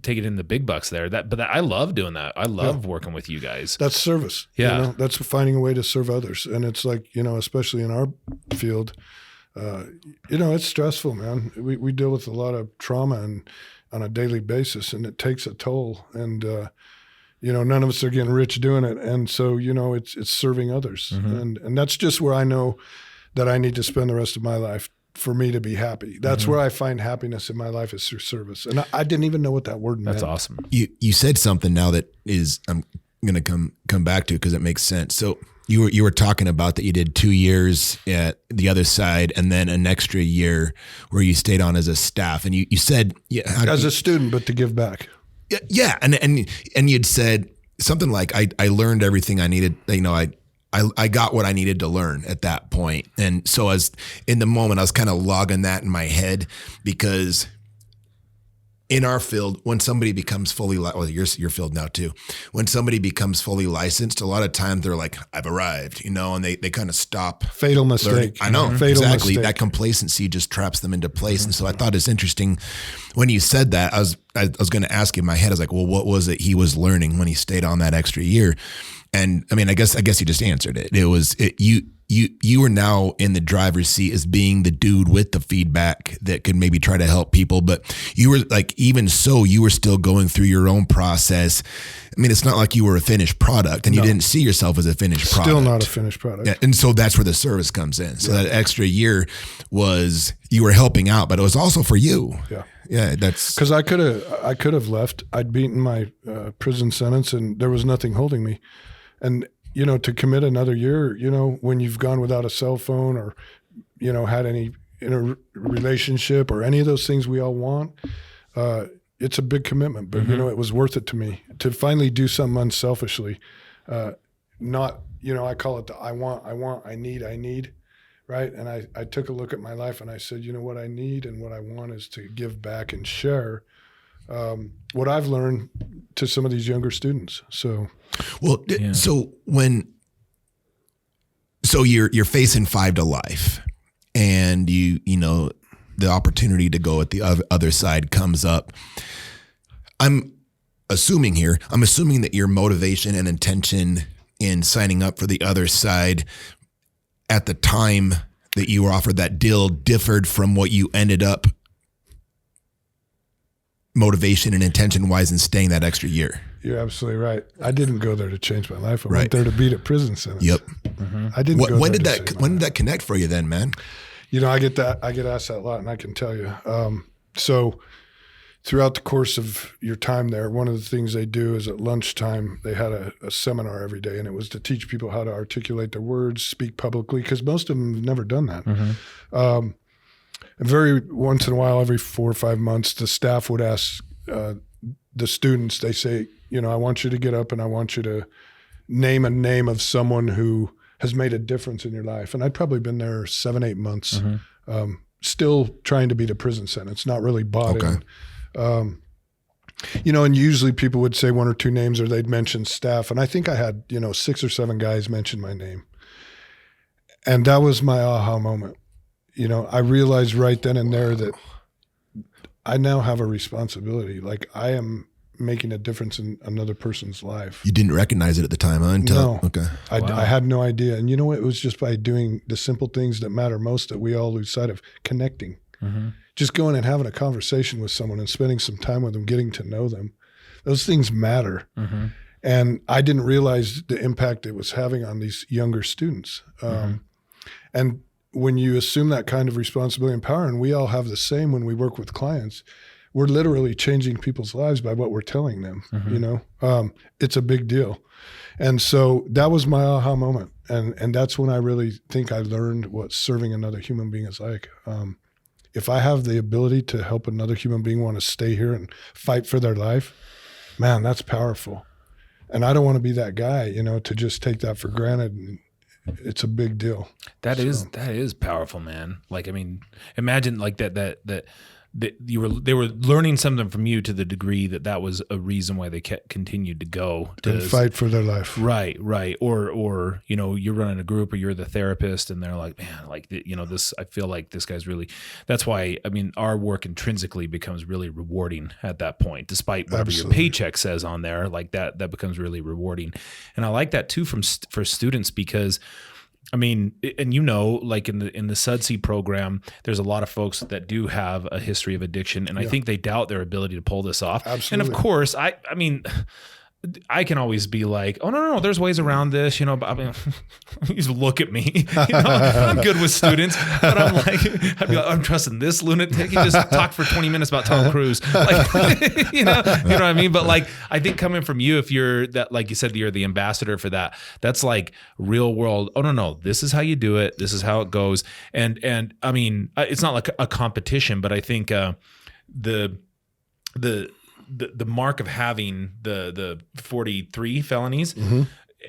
taking in the big bucks there. But I love doing that. I love working with you guys. That's service. Yeah, you know? That's finding a way to serve others, and it's like, you know, especially in our field. You know, it's stressful, man. We deal with a lot of trauma and on a daily basis, and it takes a toll. And you know, none of us are getting rich doing it, and so, you know, it's serving others, and that's just where I know that I need to spend the rest of my life, for me to be happy. That's where I find happiness in my life, is through service. And I didn't even know what that word meant. That's awesome. You said something now that is, I'm going to come back to, because it makes sense. So you were talking about that you did 2 years at the other side and then an extra year where you stayed on as a staff. And you said, as a student, but to give back. Yeah. And you'd said something like, I learned everything I needed. I got what I needed to learn at that point. And so as in the moment, I was kind of logging that in my head, because in our field, when somebody becomes fully, your field now too, when somebody becomes fully licensed, a lot of times they're like, I've arrived, and they kind of stop. Fatal mistake. Learning. I know, Fatal exactly. mistake. That complacency just traps them into place. And so I thought it's interesting when you said that. I was going to ask you in my head, I was like, well, what was it he was learning when he stayed on that extra year? And I mean, I guess you just answered it. It was you were now in the driver's seat as being the dude with the feedback that could maybe try to help people. But you were like, even so, you were still going through your own process. I mean, it's not like you were a finished product, and you didn't see yourself as a finished product. Still not a finished product. Yeah, and so that's where the service comes in. So that extra year was, you were helping out, but it was also for you. Yeah. Yeah, that's because I could have left. I'd beaten my prison sentence, and there was nothing holding me. And, to commit another year, when you've gone without a cell phone or, had any relationship or any of those things we all want, it's a big commitment. But, it was worth it to me to finally do something unselfishly. Not, I call it the I want, I need, right? And I took a look at my life and I said, what I need and what I want is to give back and share what I've learned to some of these younger students. So, well, so you're facing 5 to life, and the opportunity to go at the other side comes up. I'm assuming that your motivation and intention in signing up for the other side at the time that you were offered that deal differed from what you ended up motivation and intention wise in staying that extra year. You're absolutely right. I didn't go there to change my life. I went there to beat a prison sentence. Yep. I didn't go when there did that connect for you then, man? I get asked that a lot, and I can tell you. So throughout the course of your time there, one of the things they do is at lunchtime, they had a seminar every day, and it was to teach people how to articulate their words, speak publicly, because most of them have never done that. And once in a while, every 4 or 5 months, the staff would ask the students, they say, I want you to get up and I want you to name a name of someone who has made a difference in your life. And I'd probably been there 7, 8 months, still trying to beat a prison sentence, not really bought in. And usually people would say 1 or 2 names, or they'd mention staff. And I think I had, 6 or 7 guys mention my name. And that was my aha moment. I realized right then and there that I now have a responsibility. Like, I am making a difference in another person's life. You didn't recognize it at the time, huh? No. Okay. I had no idea. And it was just by doing the simple things that matter most that we all lose sight of. Connecting. Just going and having a conversation with someone and spending some time with them, getting to know them. Those things matter. And I didn't realize the impact it was having on these younger students. And when you assume that kind of responsibility and power, and we all have the same when we work with clients, we're literally changing people's lives by what we're telling them. It's a big deal. And so that was my aha moment. And that's when I really think I learned what serving another human being is like. If I have the ability to help another human being want to stay here and fight for their life, man, that's powerful. And I don't want to be that guy, to just take that for granted. And it's a big deal. That is powerful, man. Like, I mean, imagine like that they were learning something from you to the degree that was a reason why they continued to go to fight for their life. Right. Or you're running a group, or you're the therapist, and they're like, man, like this. I feel like this guy's really. That's why our work intrinsically becomes really rewarding at that point, despite whatever your paycheck says on there. Like that becomes really rewarding, and I like that too for students, because I mean, and like in the SUDC program, there's a lot of folks that do have a history of addiction, and I think they doubt their ability to pull this off. Absolutely. And of course, I mean, I can always be like, oh, no, there's ways around this, you know, but I mean, you just look at me, you know, I'm good with students, but I'm like, I'd be like, I'm trusting this lunatic. He just talked for 20 minutes about Tom Cruise. Like, you know what I mean? But like, I think coming from you, if you're that, like you said, you're the ambassador for that, that's like real world. Oh, no, this is how you do it. This is how it goes. And I mean, it's not like a competition, but I think the mark of having the 43 felonies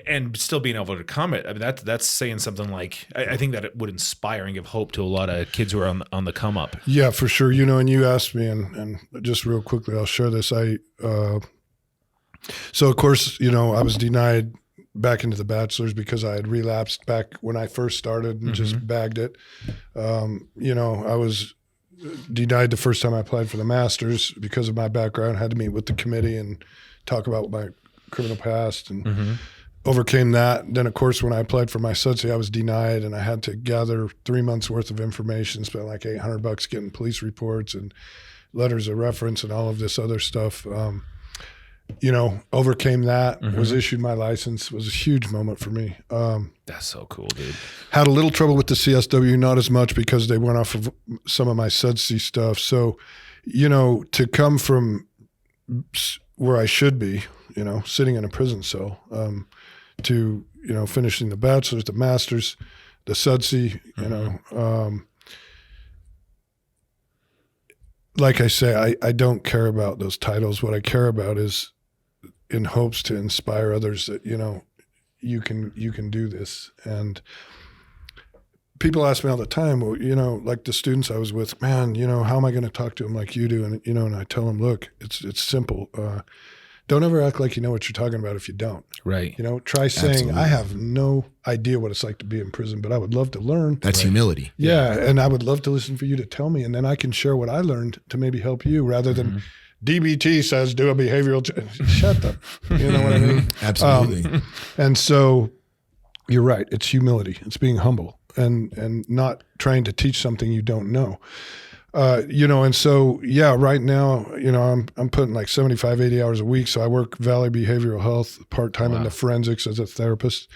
and still being able to come it, I mean, that's saying something like, I think that it would inspire and give hope to a lot of kids who are on the come up. Yeah, for sure. You know, and you asked me, and just real quickly, I'll share this. So of course, you know, I was denied back into the bachelor's because I had relapsed back when I first started and just bagged it. You know, I was denied the first time I applied for the master's because of my background. Had to meet with the committee and talk about my criminal past and overcame that. Then, of course, when I applied for my SUDSI, I was denied, and I had to gather 3 months worth of information, spent like $800 getting police reports and letters of reference and all of this other stuff. You know, overcame that, was issued my license. It was a huge moment for me. That's so cool, dude. Had a little trouble with the CSW, not as much because they went off of some of my SUDSI stuff. So, you know, to come from where I should be, you know, sitting in a prison cell, to, you know, finishing the bachelor's, the master's, the SUDSI, you know, like I say, I don't care about those titles. What I care about is in hopes to inspire others that, you know, you can do this. And people ask me all the time, well, you know, like the students I was with, man, you know, how am I going to talk to them like you do? And, you know, and I tell them, look, it's simple. Don't ever act like you know what you're talking about if you don't. Right. You know, try saying, Absolutely. I have no idea what it's like to be in prison, but I would love to learn. That's humility. Yeah. And I would love to listen for you to tell me, and then I can share what I learned to maybe help you rather than DBT says do a behavioral shut up. You know what I mean? Absolutely. And so you're right. It's humility. It's being humble and not trying to teach something you don't know. You know, and so, yeah, right now, you know, I'm putting like 75, 80 hours a week. So I work Valley Behavioral Health part-time in the forensics as a therapist,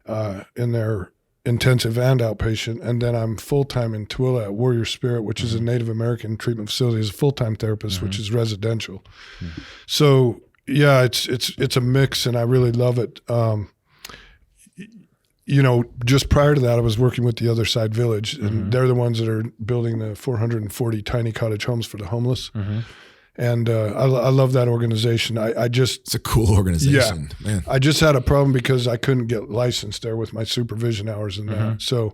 in their intensive and outpatient. And then I'm full-time in Tooele at Warrior Spirit, which is a Native American treatment facility, as a full-time therapist, which is residential. So yeah, it's a mix, and I really love it. You know, just prior to that, I was working with the Other Side Village, and they're the ones that are building the 440 tiny cottage homes for the homeless. And I love that organization. It's a cool organization. Yeah. Man. I just had a problem because I couldn't get licensed there with my supervision hours and that. So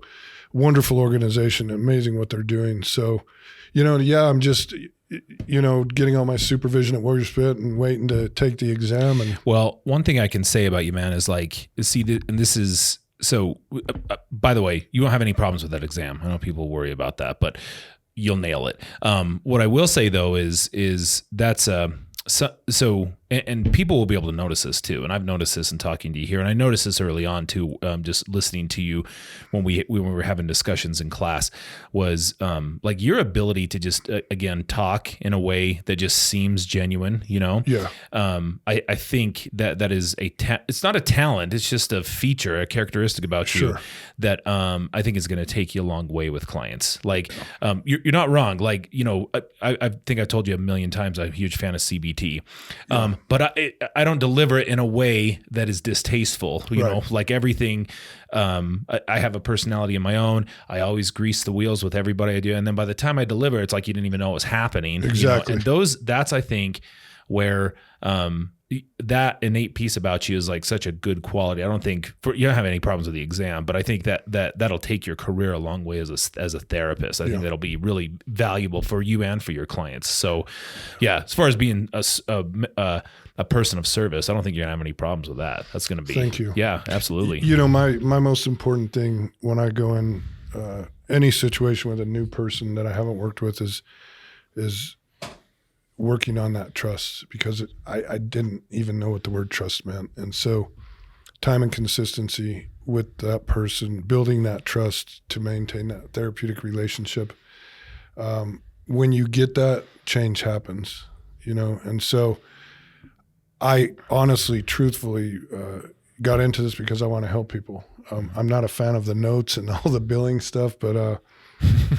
wonderful organization, amazing what they're doing. So, you know, yeah, I'm just, you know, getting all my supervision at Warrior Spirit and waiting to take the exam. And Well, one thing I can say about you, man, is like, and this is, so by the way, you won't have any problems with that exam. I know people worry about that, but you'll nail it. What I will say though is that's so and people will be able to notice this too. And I've noticed this in talking to you here, and I noticed this early on too. Just listening to you when we were having discussions in class was like your ability to just again talk in a way that just seems genuine. You know, yeah, I think that is it's not a talent. It's just a feature, a characteristic about you that I think is going to take you a long way with clients. Like you're not wrong. Like, you know, I think I told you a million times I'm a huge fan of CBT. But I don't deliver it in a way that is distasteful. You know, like everything. I have a personality of my own. I always grease the wheels with everybody I do, and then by the time I deliver, it's like you didn't even know it was happening. Exactly. You know? And that's I think where that innate piece about you is like such a good quality. I don't think you don't have any problems with the exam, but I think that'll take your career a long way as a therapist. I think that'll be really valuable for you and for your clients. So yeah, as far as being a person of service, I don't think you're gonna have any problems with that. That's gonna be, thank you. Yeah, absolutely. You know, my most important thing when I go in any situation with a new person that I haven't worked with is working on that trust, because I didn't even know what the word trust meant. And so time and consistency with that person, building that trust to maintain that therapeutic relationship. When you get that, change happens, you know? And so I honestly, truthfully, got into this because I want to help people. I'm not a fan of the notes and all the billing stuff, but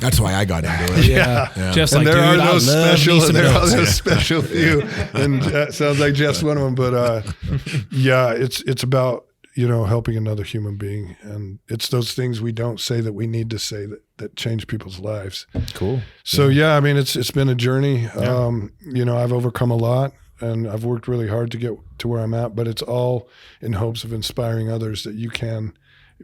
that's why I got into it. Yeah. Jeff's and like, there dude, are those I love special, me some there are notes. those special few, and that sounds like Jeff's one of them. But yeah, it's about, you know, helping another human being, and it's those things we don't say that we need to say that change people's lives. Cool. So yeah, I mean, it's been a journey. You know, I've overcome a lot, and I've worked really hard to get to where I'm at, but it's all in hopes of inspiring others that you can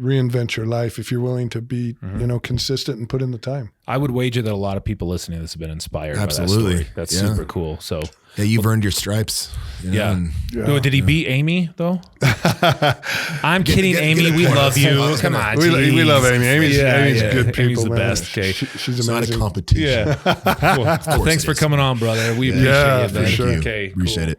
reinvent your life if you're willing to be, you know, consistent and put in the time. I would wager that a lot of people listening to this have been inspired Absolutely. by that story. That's super cool. So yeah, you've earned your stripes. You know, Oh, did he beat Amy though? I'm kidding, Amy. We love you. Come on, we love Amy. Amy's good people. Amy's the man. best. Okay, she's it's amazing. not a competition. Yeah. Cool. Well, thanks for coming on, brother. We appreciate it. For Man. sure. Okay, Appreciate it.